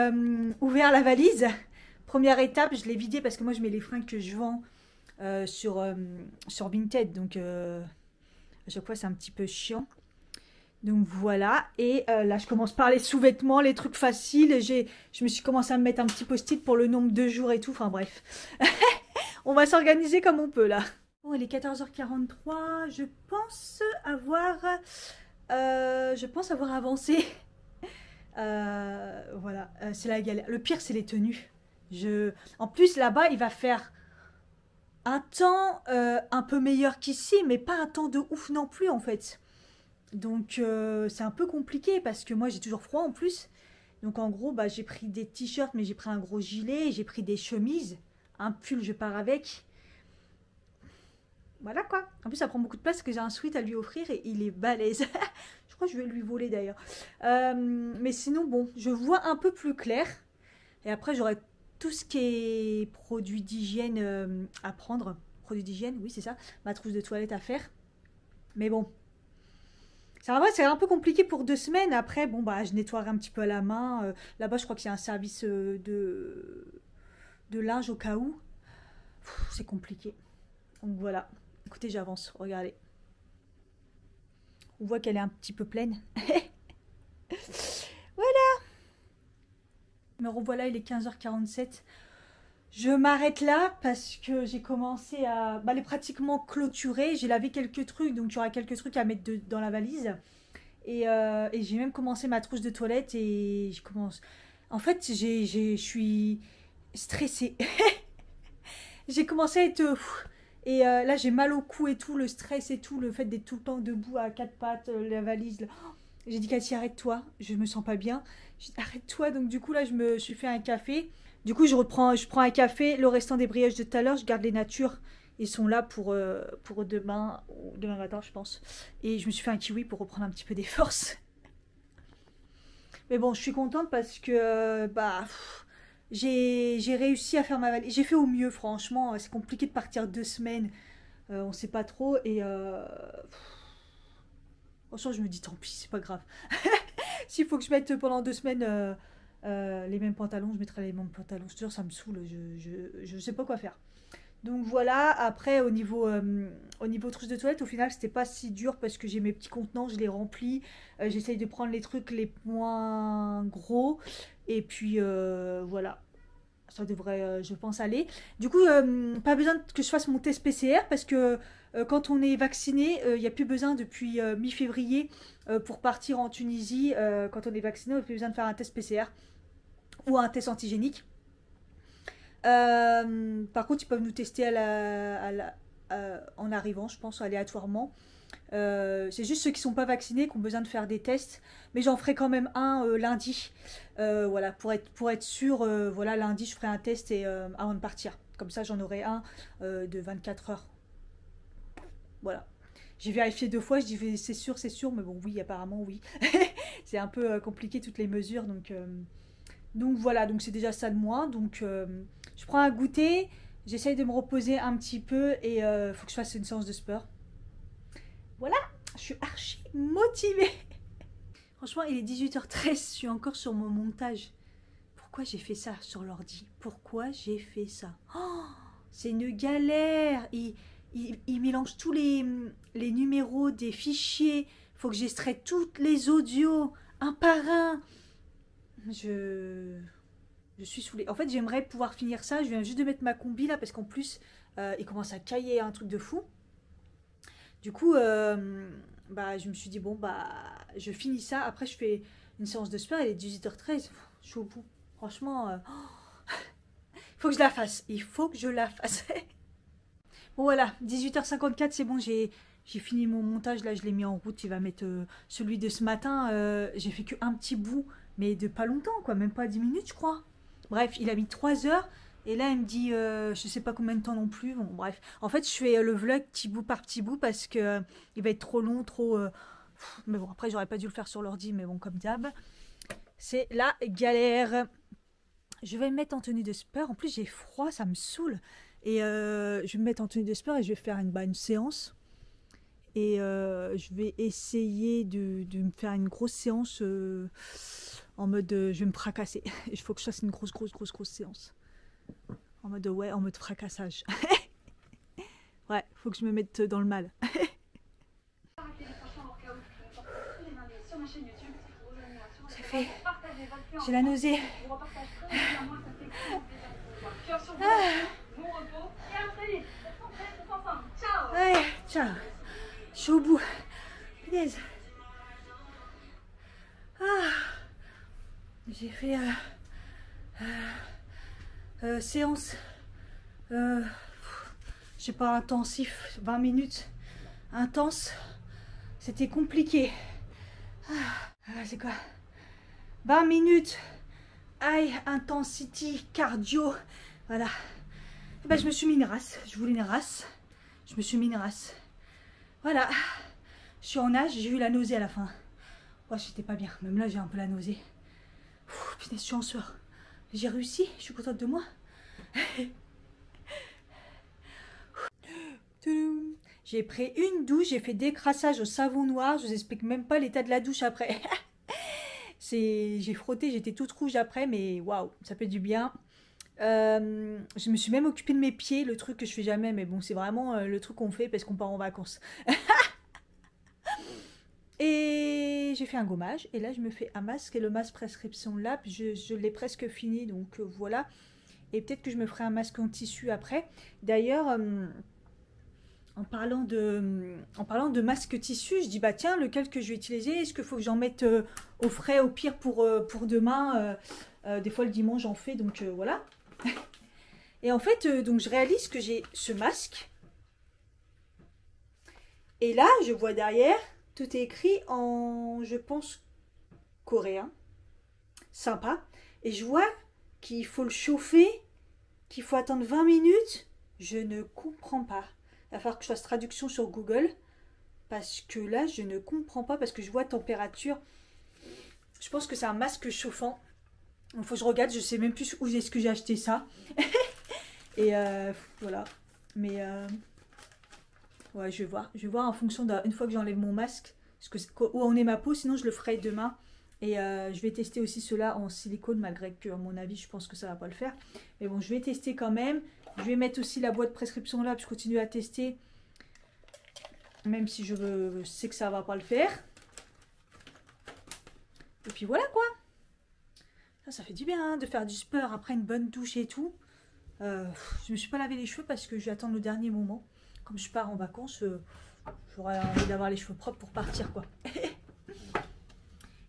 ouvert la valise. Première étape, je l'ai vidée parce que moi, je mets les fringues que je vends sur Vinted. Donc, à chaque fois, c'est un petit peu chiant. Donc voilà, et là je commence par les sous-vêtements, les trucs faciles, je me suis commencé à me mettre un petit post-it pour le nombre de jours et tout, enfin bref. On va s'organiser comme on peut là. Bon, il est 14h43, je pense avoir avancé. Voilà, c'est la galère. Le pire c'est les tenues. En plus là-bas il va faire un temps un peu meilleur qu'ici, mais pas un temps de ouf non plus en fait. Donc c'est un peu compliqué parce que moi j'ai toujours froid en plus. Donc en gros bah, j'ai pris des t-shirts mais j'ai pris un gros gilet, j'ai pris des chemises, un pull je pars avec. Voilà quoi. En plus ça prend beaucoup de place parce que j'ai un sweat à lui offrir et il est balèze. Je crois que je vais lui voler d'ailleurs. Mais sinon bon, je vois un peu plus clair. Et après j'aurai tout ce qui est produits d'hygiène à prendre. Produits d'hygiène, oui c'est ça. Ma trousse de toilette à faire. Mais bon. C'est un peu compliqué pour 2 semaines. Après, bon, bah, je nettoierai un petit peu à la main. Là-bas, je crois qu'il y a un service de linge au cas où. C'est compliqué. Donc voilà. Écoutez, j'avance. Regardez. On voit qu'elle est un petit peu pleine. Voilà. Me revoilà, il est 15h47. Je m'arrête là parce que j'ai commencé à... Bah, elle est pratiquement clôturée. J'ai lavé quelques trucs, donc il y aura quelques trucs à mettre dans la valise. Et j'ai même commencé ma trousse de toilette et je commence... En fait, je suis stressée. J'ai commencé à être... Et là, j'ai mal au cou et tout, le stress et tout, le fait d'être tout le temps debout à quatre pattes, la valise. J'ai dit, Cathy, arrête-toi, je me sens pas bien. J'ai dit, arrête-toi. Donc du coup, là, je me suis fait un café. Du coup, je prends un café, le restant des brioches de tout à l'heure, je garde les natures. Ils sont là pour demain matin, je pense. Et je me suis fait un kiwi pour reprendre un petit peu des forces. Mais bon, je suis contente parce que j'ai réussi à faire ma valise. J'ai fait au mieux, franchement. C'est compliqué de partir 2 semaines. On sait pas trop. Et franchement, je me dis tant pis, c'est pas grave. S'il faut que je mette pendant 2 semaines les mêmes pantalons, je mettrai les mêmes pantalons. Je te jure, ça me saoule. Je sais pas quoi faire. Donc voilà, après au niveau trousse de toilette, au final c'était pas si dur parce que j'ai mes petits contenants, je les remplis, j'essaye de prendre les trucs les moins gros et puis voilà, ça devrait je pense aller. Du coup, pas besoin que je fasse mon test PCR parce que quand on est vacciné, il n'y a plus besoin depuis mi-février pour partir en Tunisie, quand on est vacciné, on n'a plus besoin de faire un test PCR ou un test antigénique. Par contre, ils peuvent nous tester en arrivant, je pense, aléatoirement. C'est juste ceux qui ne sont pas vaccinés qui ont besoin de faire des tests. Mais j'en ferai quand même un lundi. Voilà, pour être sûr, voilà, lundi, je ferai un test avant de partir. Comme ça, j'en aurai un de 24 heures. Voilà. J'ai vérifié 2 fois, je dis c'est sûr, mais bon, oui, apparemment, oui. C'est un peu compliqué toutes les mesures, donc voilà, donc c'est déjà ça de moi. Donc je prends un goûter, j'essaye de me reposer un petit peu et faut que je fasse une séance de sport. Voilà, je suis archi motivée. Franchement, il est 18h13, je suis encore sur mon montage. Pourquoi j'ai fait ça sur l'ordi? Pourquoi j'ai fait ça? Oh, c'est une galère. Il mélange tous les numéros des fichiers. Faut que j'extrais toutes les audios, un par un. Je suis saoulée. En fait, j'aimerais pouvoir finir ça. Je viens juste de mettre ma combi là parce qu'en plus, il commence à cailler un truc de fou. Du coup, je me suis dit, bon, je finis ça. Après, je fais une séance de sport. Il est 18h13. Je suis au bout. Franchement, faut que je la fasse. Il faut que je la fasse. Bon voilà, 18h54, c'est bon, j'ai fini mon montage. Là, je l'ai mis en route. Il va mettre celui de ce matin. J'ai fait qu'un petit bout, mais de pas longtemps, quoi. Même pas 10 minutes, je crois. Bref, il a mis 3 heures. Et là, il me dit, je sais pas combien de temps non plus. Bon, bref. En fait, je fais le vlog petit bout par petit bout parce que il va être trop long, trop... Mais bon, après, j'aurais pas dû le faire sur l'ordi, mais bon, comme d'hab. C'est la galère. Je vais me mettre en tenue de sport. En plus, j'ai froid, ça me saoule. Et je vais me mettre en tenue de sport et je vais faire une séance. Et je vais essayer de me faire une grosse séance en mode je vais me fracasser. Il faut que je fasse une grosse séance. En mode ouais, en mode fracassage. Ouais, faut que je me mette dans le mal. C'est fait. J'ai la nausée. Ouais, ciao. Je suis au bout. Punaise. J'ai fait séance. Je sais pas, intensif. 20 minutes. Intense. C'était compliqué. C'est quoi? 20 minutes. High intensity cardio. Voilà. Et ben, je me suis mis une race. Je voulais une race. Je me suis mis une race. Voilà. Je suis en nage. J'ai eu la nausée à la fin. Ouais, j'étais pas bien. Même là, j'ai un peu la nausée. Putain, je suis en sueur. J'ai réussi. Je suis contente de moi. J'ai pris une douche. J'ai fait décrassage au savon noir. Je vous explique même pas l'état de la douche après. J'ai frotté. J'étais toute rouge après. Mais waouh, ça fait du bien. Je me suis même occupée de mes pieds, le truc que je fais jamais, mais bon, c'est vraiment le truc qu'on fait parce qu'on part en vacances. Et j'ai fait un gommage, et là je me fais un masque, et le masque prescription Lab, je l'ai presque fini, donc voilà. Et peut-être que je me ferai un masque en tissu après. D'ailleurs, en parlant de masque tissu, je dis bah tiens, lequel que je vais utiliser, est-ce qu'il faut que j'en mette au frais, au pire pour demain. Des fois le dimanche j'en fais, donc voilà. Et en fait, donc je réalise que j'ai ce masque. Et là, je vois derrière, tout est écrit en, je pense, coréen. Sympa. Et je vois qu'il faut le chauffer, qu'il faut attendre 20 minutes. Je ne comprends pas. Il va falloir que je fasse traduction sur Google. Parce que là, je ne comprends pas. Parce que je vois température. Je pense que c'est un masque chauffant. Il faut que je regarde. Je sais même plus où est-ce que j'ai acheté ça. Et voilà. Mais ouais, je vais voir. Je vais voir en fonction d'une fois que j'enlève mon masque. Où en est ma peau. Sinon, je le ferai demain. Et je vais tester aussi cela en silicone. Malgré que, à mon avis, je pense que ça ne va pas le faire. Mais bon, je vais tester quand même. Je vais mettre aussi la boîte prescription là. Puis je continue à tester. Même si je sais que ça ne va pas le faire. Et puis voilà quoi. Ça fait du bien hein, de faire du sport après une bonne douche et tout. Je me suis pas lavé les cheveux parce que je vais attendre le dernier moment. Comme je pars en vacances, j'aurais envie d'avoir les cheveux propres pour partir quoi.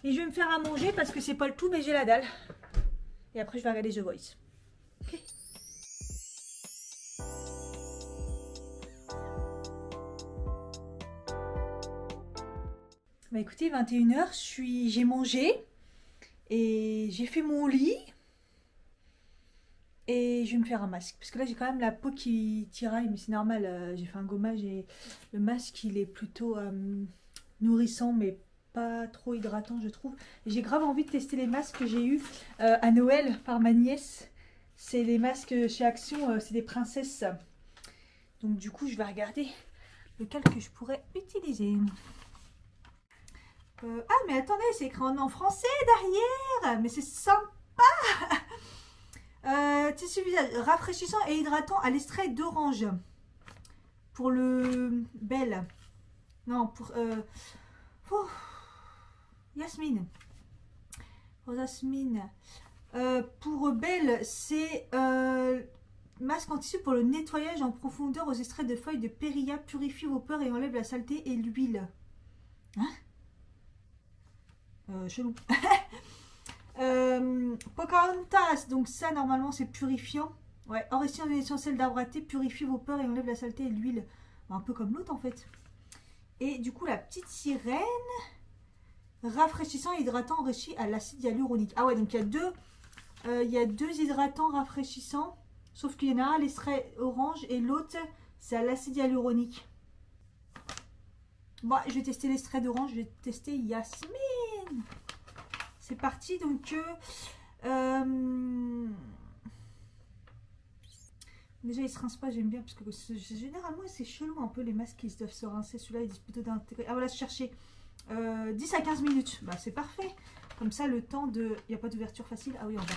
Et je vais me faire à manger parce que c'est pas le tout mais j'ai la dalle. Et après je vais regarder The Voice. Okay. Bah écoutez, 21h, j'ai mangé et j'ai fait mon lit. Et je vais me faire un masque. Parce que là, j'ai quand même la peau qui tiraille. Mais c'est normal. J'ai fait un gommage. Et le masque, il est plutôt nourrissant. Mais pas trop hydratant, je trouve. Et j'ai grave envie de tester les masques que j'ai eu à Noël par ma nièce. C'est les masques chez Action. C'est des princesses. Donc du coup, je vais regarder lequel que je pourrais utiliser. Ah, mais attendez. C'est écrit en français derrière. Mais c'est sympa. Tissu visage rafraîchissant et hydratant à l'extrait d'orange pour le Belle. Non, pour Yasmine. Pour Yasmine. Pour Belle, c'est masque en tissu pour le nettoyage en profondeur aux extraits de feuilles de périlla. Purifie vos pores et enlève la saleté et l'huile. Hein chelou. Pocahontas, donc ça normalement c'est purifiant. Ouais, enrichir en huile essentielle d'arbre à thé, purifie vos peurs et enlève la saleté et l'huile. Un peu comme l'autre en fait. Et du coup, la petite sirène, rafraîchissant et hydratant enrichi à l'acide hyaluronique. Ah ouais, donc il y a deux hydratants rafraîchissants, sauf qu'il y en a un, l'extrait orange, et l'autre, c'est à l'acide hyaluronique. Bon, je vais tester l'extrait d'orange, je vais tester Yasmine. C'est parti, donc... déjà, il se rince pas, j'aime bien, parce que généralement, c'est chelou un peu les masques qui doivent se rincer. Celui-là, il dit plutôt d'intégrer. Ah voilà, je cherchais 10 à 15 minutes. Bah, c'est parfait. Comme ça, le temps de... Il n'y a pas d'ouverture facile. Ah oui, en bas.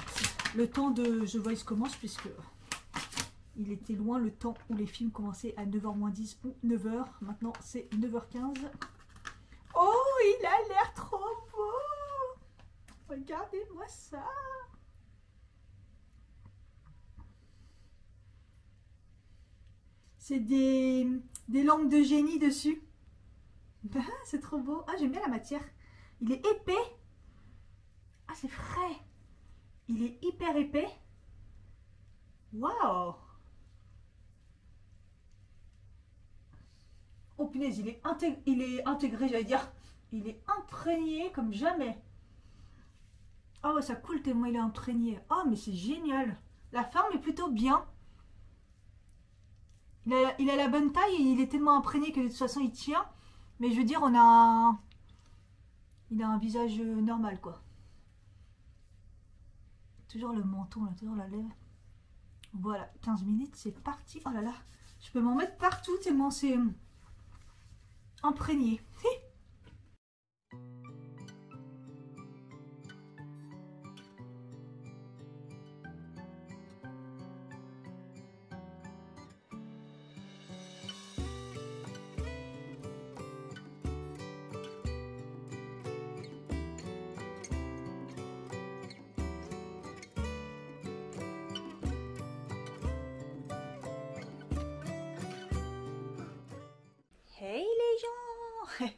Le temps de... Je vois, il se commence, puisque... Il était loin le temps où les films commençaient à 9h moins 10 ou 9h. Maintenant, c'est 9h15. Oh, il a l'air trop beau! Regardez-moi ça! C'est des langues de génie dessus. Ben, c'est trop beau. Ah, j'aime bien la matière. Il est épais. Ah, c'est frais. Il est hyper épais. Waouh! Oh punaise, il est intégré, j'allais dire. Il est imprégné comme jamais. Ah ouais, ça coule tellement il est imprégné. Oh, mais c'est génial. La forme est plutôt bien. Il a la bonne taille et il est tellement imprégné que de toute façon il tient. Mais je veux dire, il a un visage normal, quoi. Toujours le menton, là, toujours la lèvre. Voilà, 15 minutes, c'est parti. Oh là là, je peux m'en mettre partout tellement c'est imprégné. Hey les gens!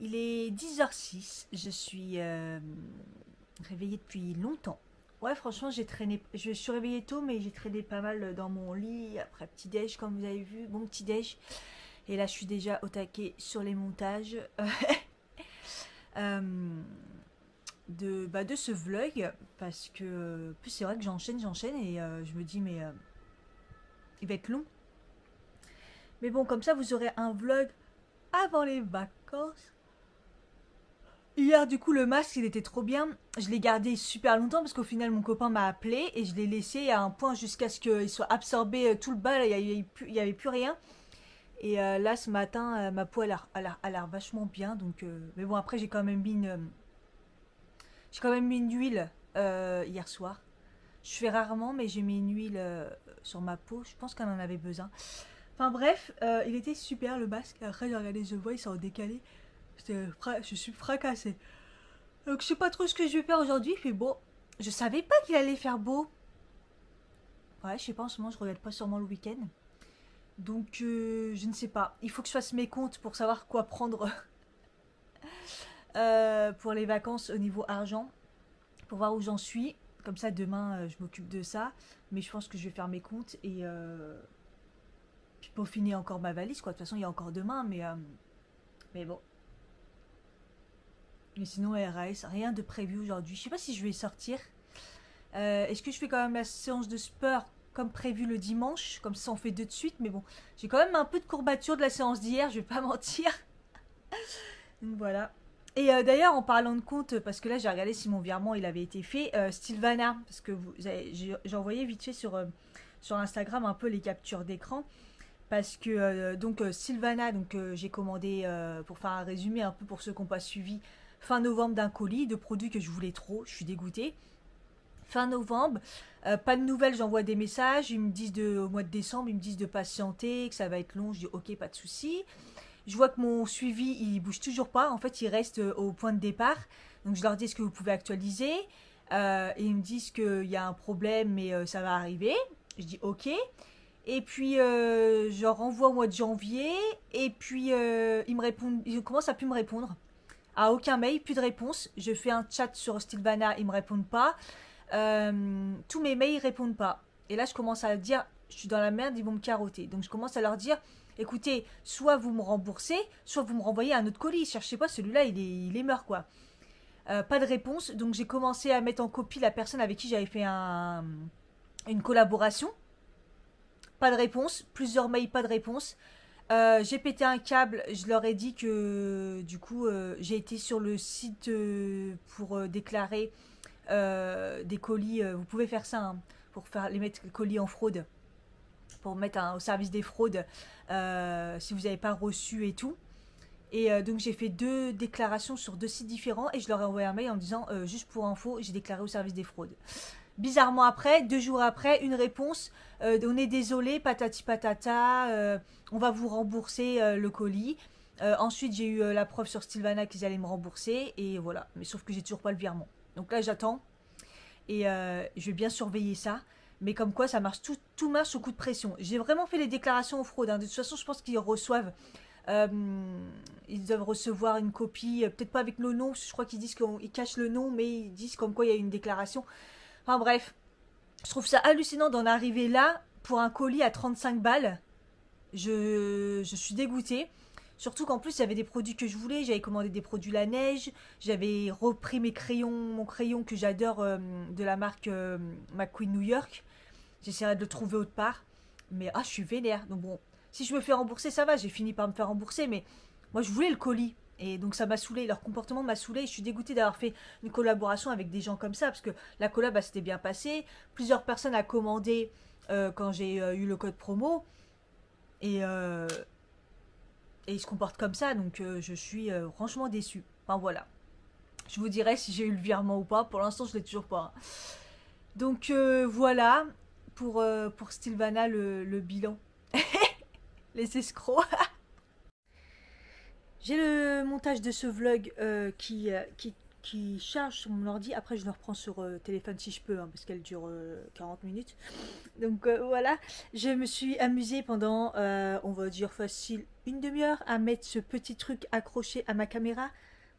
Il est 10h06, je suis réveillée depuis longtemps. Ouais, franchement, je suis réveillée tôt, mais j'ai traîné pas mal dans mon lit, après petit-déj, comme vous avez vu, bon petit-déj. Et là, je suis déjà au taquet sur les montages de ce vlog, parce que c'est vrai que j'enchaîne, et je me dis, mais il va être long. Mais bon, comme ça, vous aurez un vlog avant les vacances. Hier, du coup, le masque, il était trop bien. Je l'ai gardé super longtemps parce qu'au final, mon copain m'a appelé et je l'ai laissé à un point jusqu'à ce qu'il soit absorbé tout le bas. Il n'y avait plus rien. Et là, ce matin, ma peau, elle a l'air vachement bien. Donc, mais bon, après, j'ai quand même mis une huile hier soir. Je fais rarement, mais j'ai mis une huile sur ma peau. Je pense qu'elle en avait besoin. Enfin bref, il était super le masque. Après j'ai regardé The Voice en décalé. Je suis fracassée. Donc je sais pas trop ce que je vais faire aujourd'hui. Mais bon, je savais pas qu'il allait faire beau. Ouais, je sais pas, en ce moment je regarde pas sûrement le week-end. Donc je ne sais pas. Il faut que je fasse mes comptes pour savoir quoi prendre pour les vacances au niveau argent. Pour voir où j'en suis. Comme ça demain je m'occupe de ça. Mais je pense que je vais faire mes comptes et... Puis peaufiner encore ma valise, quoi. De toute façon, il y a encore demain, mais bon. Mais sinon, RAS, rien de prévu aujourd'hui. Je sais pas si je vais sortir. Est-ce que je fais quand même la séance de sport comme prévu le dimanche? Comme ça, on fait deux de suite. Mais bon, j'ai quand même un peu de courbature de la séance d'hier, je vais pas mentir. Donc voilà. Et d'ailleurs, en parlant de compte, parce que là, j'ai regardé si mon virement, il avait été fait. Sylvana, parce que j'ai envoyé vite fait sur Instagram un peu les captures d'écran. Parce que Sylvana, j'ai commandé, pour faire un résumé un peu pour ceux qui n'ont pas suivi, fin novembre d'un colis de produits que je voulais trop, je suis dégoûtée. Fin novembre, pas de nouvelles, j'envoie des messages, ils me disent au mois de décembre, ils me disent de patienter, que ça va être long, je dis ok, pas de souci. Je vois que mon suivi, il bouge toujours pas, en fait il reste au point de départ, donc je leur dis est-ce que vous pouvez actualiser, et ils me disent qu'il y a un problème mais ça va arriver, je dis ok. Et puis, je leur renvoie au mois de janvier. Et puis, ils me répondent. Ils commencent à plus me répondre. À aucun mail, plus de réponse. Je fais un chat sur Sylvana, ils me répondent pas. Tous mes mails, ils répondent pas. Et là, je commence à dire, je suis dans la merde, ils vont me carotter. Donc, je commence à leur dire, écoutez, soit vous me remboursez, soit vous me renvoyez un autre colis. Cherchez pas, celui-là, il est mort, quoi. Pas de réponse. Donc, j'ai commencé à mettre en copie la personne avec qui j'avais fait une collaboration. Pas de réponse. Plusieurs mails, pas de réponse. J'ai pété un câble. Je leur ai dit que, du coup, j'ai été sur le site pour déclarer des colis. Vous pouvez faire ça, hein, pour les mettre colis en fraude. Pour mettre au service des fraudes si vous n'avez pas reçu et tout. Et donc j'ai fait 2 déclarations sur 2 sites différents et je leur ai envoyé un mail en disant juste pour info, j'ai déclaré au service des fraudes. Bizarrement après, 2 jours après, une réponse, on est désolé, patati patata, on va vous rembourser le colis. Ensuite j'ai eu la preuve sur Stylevana qu'ils allaient me rembourser et voilà, mais sauf que j'ai toujours pas le virement. Donc là j'attends et je vais bien surveiller ça. Mais comme quoi ça marche, tout marche au coup de pression. J'ai vraiment fait les déclarations aux fraudes, hein. De toute façon je pense qu'ils reçoivent. Ils doivent recevoir une copie, peut-être pas avec le nom, je crois qu'ils disent qu'ils cachent le nom, mais ils disent comme quoi il y a une déclaration. Enfin bref, je trouve ça hallucinant d'en arriver là pour un colis à 35 balles. Je suis dégoûtée. Surtout qu'en plus il y avait des produits que je voulais, j'avais commandé des produits la neige, j'avais repris mon crayon que j'adore de la marque McQueen New York. J'essaierai de le trouver autre part. Mais je suis vénère. Donc bon, si je me fais rembourser, ça va, j'ai fini par me faire rembourser, mais moi je voulais le colis. Et donc ça m'a saoulé, leur comportement m'a saoulé. Je suis dégoûtée d'avoir fait une collaboration avec des gens comme ça, parce que la collab s'était bien passée. Plusieurs personnes ont commandé quand j'ai eu le code promo. Et ils se comportent comme ça, donc je suis franchement déçue. Enfin voilà. Je vous dirai si j'ai eu le virement ou pas. Pour l'instant, je ne l'ai toujours pas. Donc voilà pour Stylevana le bilan. Les escrocs. J'ai le montage de ce vlog qui charge sur mon ordi. Après, je le reprends sur téléphone si je peux, hein, parce qu'elle dure 40 minutes. Donc voilà, je me suis amusée pendant, on va dire facile, une demi-heure à mettre ce petit truc accroché à ma caméra.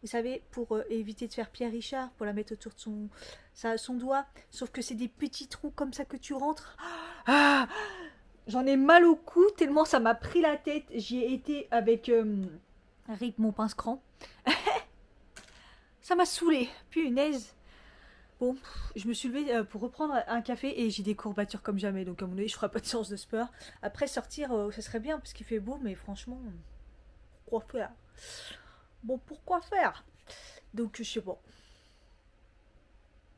Vous savez, pour éviter de faire Pierre Richard, pour la mettre autour de son doigt. Sauf que c'est des petits trous comme ça que tu rentres. J'en ai mal au cou tellement ça m'a pris la tête. J'y ai été avec Rip, mon pince-cran. Ça m'a saoulé. Punaise. Bon, je me suis levée pour reprendre un café et j'ai des courbatures comme jamais. Donc à mon avis, je ferai pas de séance de sport. Après, sortir, ça serait bien parce qu'il fait beau. Mais franchement, pourquoi faire? Bon, pourquoi faire? Donc, je sais pas.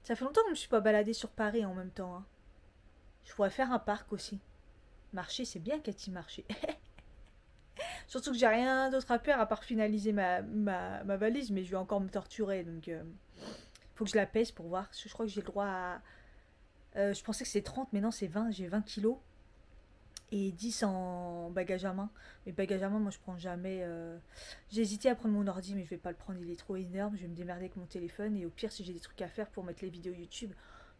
Ça fait longtemps que je ne me suis pas baladée sur Paris en même temps. Hein. Je pourrais faire un parc aussi. Marcher, c'est bien, Cathy, marcher. Surtout que j'ai rien d'autre à faire à part finaliser ma valise, mais je vais encore me torturer. Donc, faut que je la pèse pour voir. Je crois que j'ai le droit à... je pensais que c'était 30, mais non, c'est 20. J'ai 20 kilos. Et 10 en bagage à main. Mais bagage à main, moi, je prends jamais... J'ai hésité à prendre mon ordi, mais je vais pas le prendre. Il est trop énorme. Je vais me démerder avec mon téléphone. Et au pire, si j'ai des trucs à faire pour mettre les vidéos YouTube,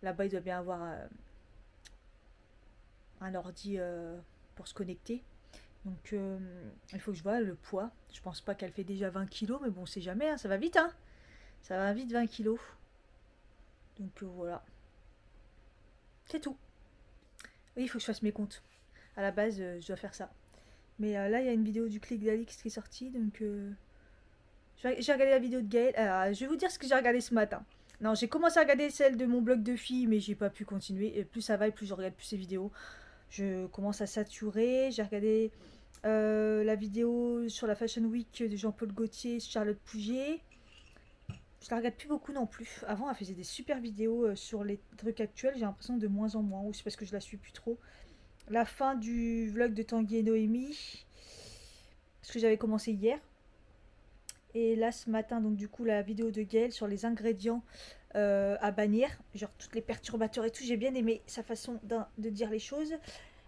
là-bas, il doit bien avoir un ordi pour se connecter. Donc, il faut que je vois le poids. Je pense pas qu'elle fait déjà 20 kilos, mais bon, on sait jamais, hein, ça va vite, hein. Ça va vite, 20 kilos. Donc, voilà. C'est tout. Oui, il faut que je fasse mes comptes. À la base, je dois faire ça. Mais là, il y a une vidéo du Click d'Alix qui est sortie, donc... j'ai regardé la vidéo de Gaël. Je vais vous dire ce que j'ai regardé ce matin. Non, j'ai commencé à regarder celle de mon blog de filles, mais j'ai pas pu continuer. Et plus ça va, et plus je regarde plus ces vidéos. Je commence à saturer. J'ai regardé la vidéo sur la Fashion Week de Jean-Paul Gaultier, Charlotte Pouget. Je la regarde plus beaucoup non plus. Avant, elle faisait des super vidéos sur les trucs actuels. J'ai l'impression de moins en moins. Ou c'est parce que je la suis plus trop. La fin du vlog de Tanguy et Noémie. Parce que j'avais commencé hier. Et là, ce matin, donc du coup, la vidéo de Gaël sur les ingrédients à bannir. Genre, toutes les perturbateurs et tout. J'ai bien aimé sa façon de dire les choses.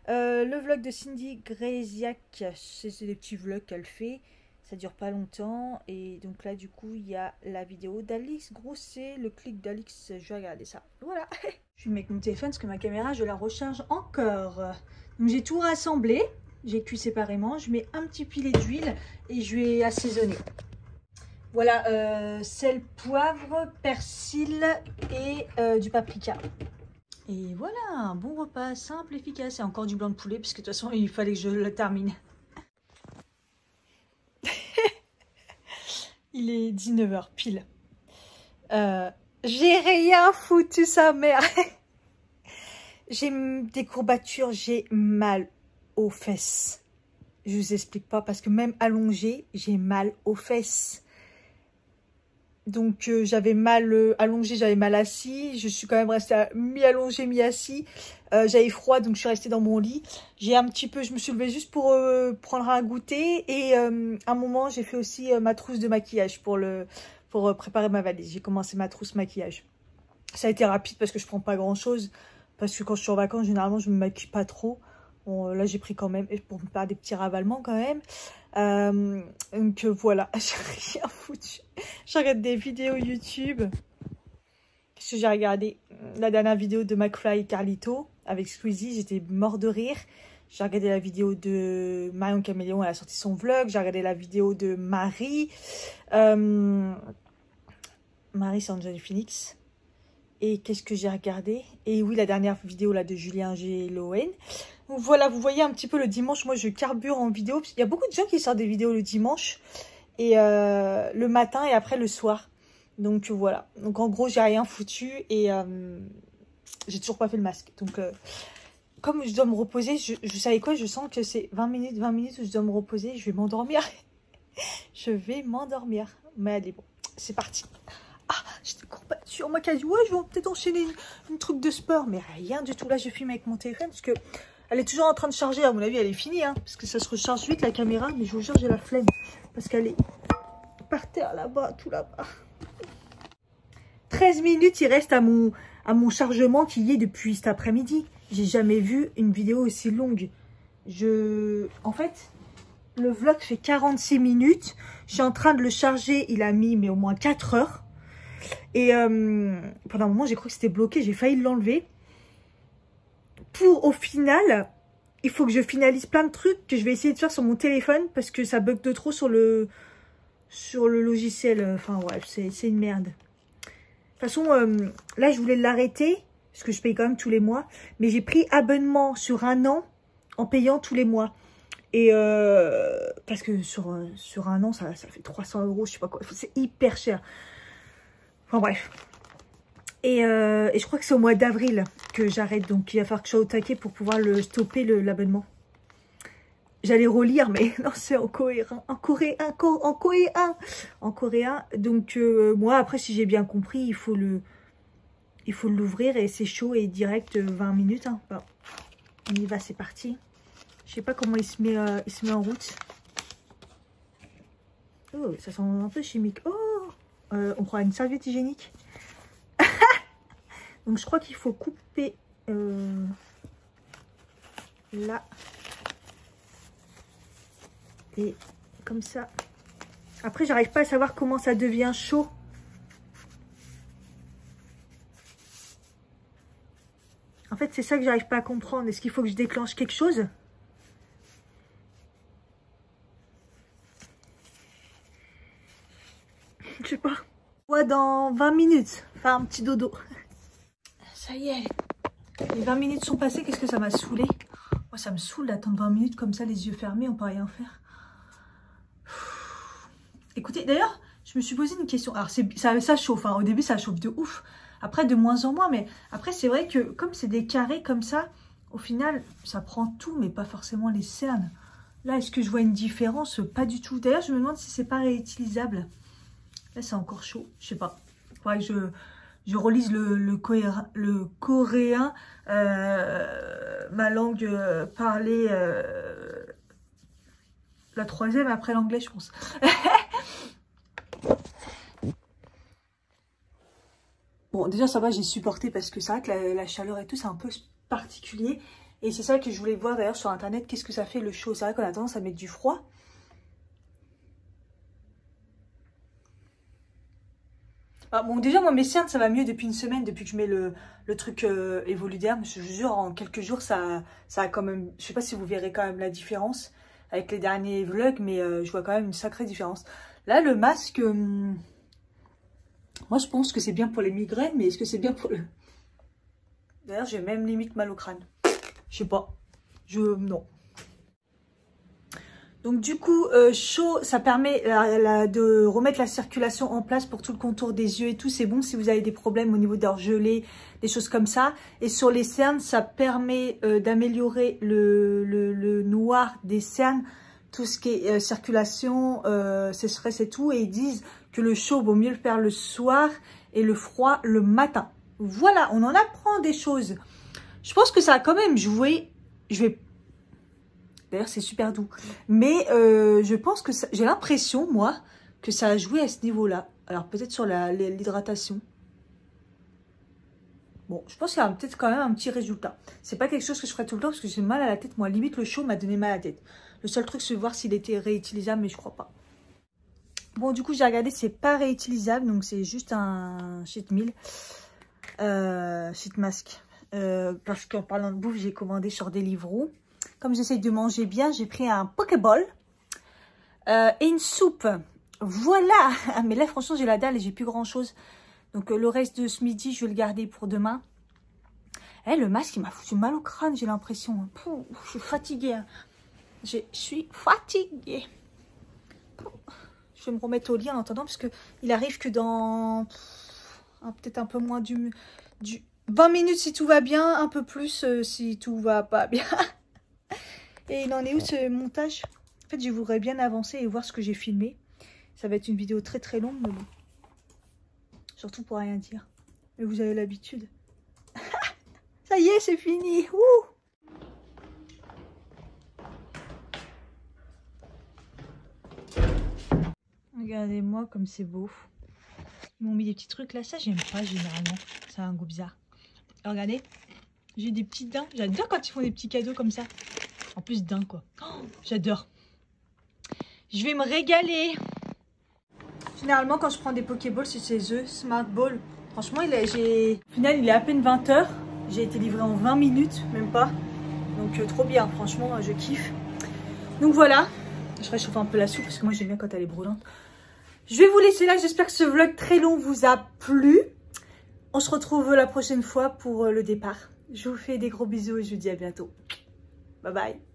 Le vlog de Cindy Gréziac, c'est des petits vlogs qu'elle fait. Ça dure pas longtemps. Et donc là, du coup, il y a la vidéo d'Alix Grosset. Le clic d'Alix, je vais regarder ça. Voilà. Je vais mettre mon téléphone parce que ma caméra, je la recharge encore. Donc j'ai tout rassemblé. J'ai cuit séparément. Je mets un petit filet d'huile et je vais assaisonner. Voilà, sel, poivre, persil et du paprika. Et voilà, un bon repas simple, efficace. Et encore du blanc de poulet, puisque de toute façon, il fallait que je le termine. Il est 19h pile. J'ai rien foutu sa mère. J'ai des courbatures, j'ai mal aux fesses. Je vous explique pas parce que même allongée, j'ai mal aux fesses. Donc j'avais mal allongé, j'avais mal assis. Je suis quand même restée mi-allongée, mi-assis. J'avais froid, donc je suis restée dans mon lit. J'ai un petit peu, je me suis levée juste pour prendre un goûter. Et à un moment, j'ai fait aussi ma trousse de maquillage pour préparer ma valise. J'ai commencé ma trousse maquillage. Ça a été rapide parce que je prends pas grand-chose. Parce que quand je suis en vacances, généralement, je me maquille pas trop. Bon, là, j'ai pris quand même, pour me faire des petits ravalements quand même. Donc voilà, j'ai rien foutu. Je regarde des vidéos YouTube. Qu'est-ce que j'ai regardé? La dernière vidéo de McFly et Carlito avec Squeezie, j'étais mort de rire. J'ai regardé la vidéo de Marion Caméléon, elle a sorti son vlog. J'ai regardé la vidéo de Marie. Marie, c'est Angel Phoenix. Et qu'est-ce que j'ai regardé? Et oui, la dernière vidéo là de Julien G. Lowen. Donc voilà, vous voyez un petit peu le dimanche, moi je carbure en vidéo. Il y a beaucoup de gens qui sortent des vidéos le dimanche. Et le matin et après le soir. Donc voilà. Donc en gros, j'ai rien foutu. Et j'ai toujours pas fait le masque. Donc comme je dois me reposer, je savais quoi, je sens que c'est 20 minutes où je dois me reposer. Je vais m'endormir. Je vais m'endormir. Mais allez, bon, c'est parti. Ah, j'ai des courbatures. Moi qui a dit, ouais, je vais peut-être enchaîner une truc de sport. Mais rien du tout. Là, je filme avec mon téléphone parce que elle est toujours en train de charger. À mon avis, elle est finie. Hein, parce que ça se recharge vite la caméra. Mais je vous jure, j'ai la flemme. Parce qu'elle est par terre là-bas, tout là-bas. 13 minutes, il reste à mon chargement qui y est depuis cet après-midi. J'ai jamais vu une vidéo aussi longue. En fait, le vlog fait 46 minutes. Je suis en train de le charger. Il a mis mais au moins 4 heures. Et pendant un moment, j'ai cru que c'était bloqué. J'ai failli l'enlever. Pour, au final, il faut que je finalise plein de trucs que je vais essayer de faire sur mon téléphone. Parce que ça bug de trop sur le logiciel. Enfin, ouais, c'est une merde. De toute façon, là, je voulais l'arrêter. Parce que je paye quand même tous les mois. Mais j'ai pris abonnement sur 1 an en payant tous les mois. Et parce que sur 1 an, ça fait 300 €, je sais pas quoi. C'est hyper cher. Enfin bref. Et je crois que c'est au mois d'avril que j'arrête. Donc il va falloir que je sois au taquet pour pouvoir stopper l'abonnement. J'allais relire, mais non, c'est en coréen. En coréen. Donc moi, après, si j'ai bien compris, il faut l'ouvrir et c'est chaud et direct 20 minutes. Hein. Bon, on y va, c'est parti. Je sais pas comment il se met en route. Oh, ça sent un peu chimique. Oh, on prend une serviette hygiénique. Donc je crois qu'il faut couper là. Et comme ça. Après, j'arrive pas à savoir comment ça devient chaud. En fait, c'est ça que j'arrive pas à comprendre. Est-ce qu'il faut que je déclenche quelque chose ? Je sais pas. Ouais, dans 20 minutes. Faire un petit dodo. Ça y est. Les 20 minutes sont passées. Qu'est-ce que ça m'a saoulé? Moi, ça me saoule d'attendre 20 minutes comme ça, les yeux fermés. On peut rien faire. Écoutez, d'ailleurs, je me suis posé une question. Alors, ça chauffe. Hein. Au début, ça chauffe de ouf. Après, de moins en moins. Mais après, c'est vrai que comme c'est des carrés comme ça, au final, ça prend tout, mais pas forcément les cernes. Là, est-ce que je vois une différence? Pas du tout. D'ailleurs, je me demande si c'est pas réutilisable. Là, c'est encore chaud. Je sais pas. Il faudrait que je relise le coréen. Ma langue parlée. La troisième après l'anglais, je pense. Bon, déjà, ça va, j'ai supporté parce que c'est vrai que la chaleur et tout, c'est un peu particulier. Et c'est ça que je voulais voir d'ailleurs sur Internet. Qu'est-ce que ça fait le chaud? C'est vrai qu'on a tendance à mettre du froid. Ah, bon, déjà, moi, mes cernes, ça va mieux depuis une semaine, depuis que je mets le truc Evoluderm. Je vous jure, en quelques jours, ça a quand même... Je sais pas si vous verrez quand même la différence avec les derniers vlogs, mais je vois quand même une sacrée différence. Là, le masque... moi, je pense que c'est bien pour les migraines, mais est-ce que c'est bien pour le... D'ailleurs, j'ai même limite mal au crâne. Je sais pas. Non. Donc du coup, chaud, ça permet de remettre la circulation en place pour tout le contour des yeux et tout. C'est bon si vous avez des problèmes au niveau d'orgelets, des choses comme ça. Et sur les cernes, ça permet d'améliorer le noir des cernes, tout ce qui est circulation, sécheresse et tout. Et ils disent que le chaud vaut mieux le faire le soir et le froid le matin. Voilà, on en apprend des choses. Je pense que ça a quand même joué. D'ailleurs, c'est super doux. Mais je pense que j'ai l'impression, moi, que ça a joué à ce niveau-là. Alors, peut-être sur l'hydratation. Bon, je pense qu'il y a peut-être quand même un petit résultat. C'est pas quelque chose que je ferai tout le temps parce que j'ai mal à la tête. Moi, limite, le chaud m'a donné mal à la tête. Le seul truc, c'est de voir s'il était réutilisable, mais je crois pas. Bon, du coup, j'ai regardé, c'est pas réutilisable. Donc, c'est juste un sheet meal. Sheet mask. Parce qu'en parlant de bouffe, j'ai commandé sur Deliveroo. Comme j'essaye de manger bien, j'ai pris un Pokéball et une soupe. Voilà. Mais là, franchement, j'ai la dalle et j'ai plus grand-chose. Donc, le reste de ce midi, je vais le garder pour demain. Le masque, il m'a foutu mal au crâne, j'ai l'impression. Je suis fatiguée. Hein. Je suis fatiguée. Je vais me remettre au lit en attendant parce qu'il arrive que dans peut-être un peu moins du 20 minutes si tout va bien, un peu plus si tout va pas bien. Et il en est où ce montage? En fait, je voudrais bien avancer et voir ce que j'ai filmé. Ça va être une vidéo très très longue, mais bon. Surtout pour rien dire. Mais vous avez l'habitude. Ça y est, c'est fini. Ouh. Regardez-moi comme c'est beau. Ils m'ont mis des petits trucs là. Ça, j'aime pas généralement. Ça a un goût bizarre. Alors, regardez. J'ai des petits daims. J'adore quand ils font des petits cadeaux comme ça. En plus d'un quoi. Oh, j'adore. Je vais me régaler. Généralement quand je prends des Pokéballs c'est chez eux, Smart Ball. Franchement au final il est à peine 20 h. J'ai été livré en 20 minutes, même pas. Donc trop bien, franchement je kiffe. Donc voilà. Je réchauffe un peu la soupe parce que moi j'aime bien quand elle est brûlante. Je vais vous laisser là, j'espère que ce vlog très long vous a plu. On se retrouve la prochaine fois pour le départ. Je vous fais des gros bisous et je vous dis à bientôt. Bye bye.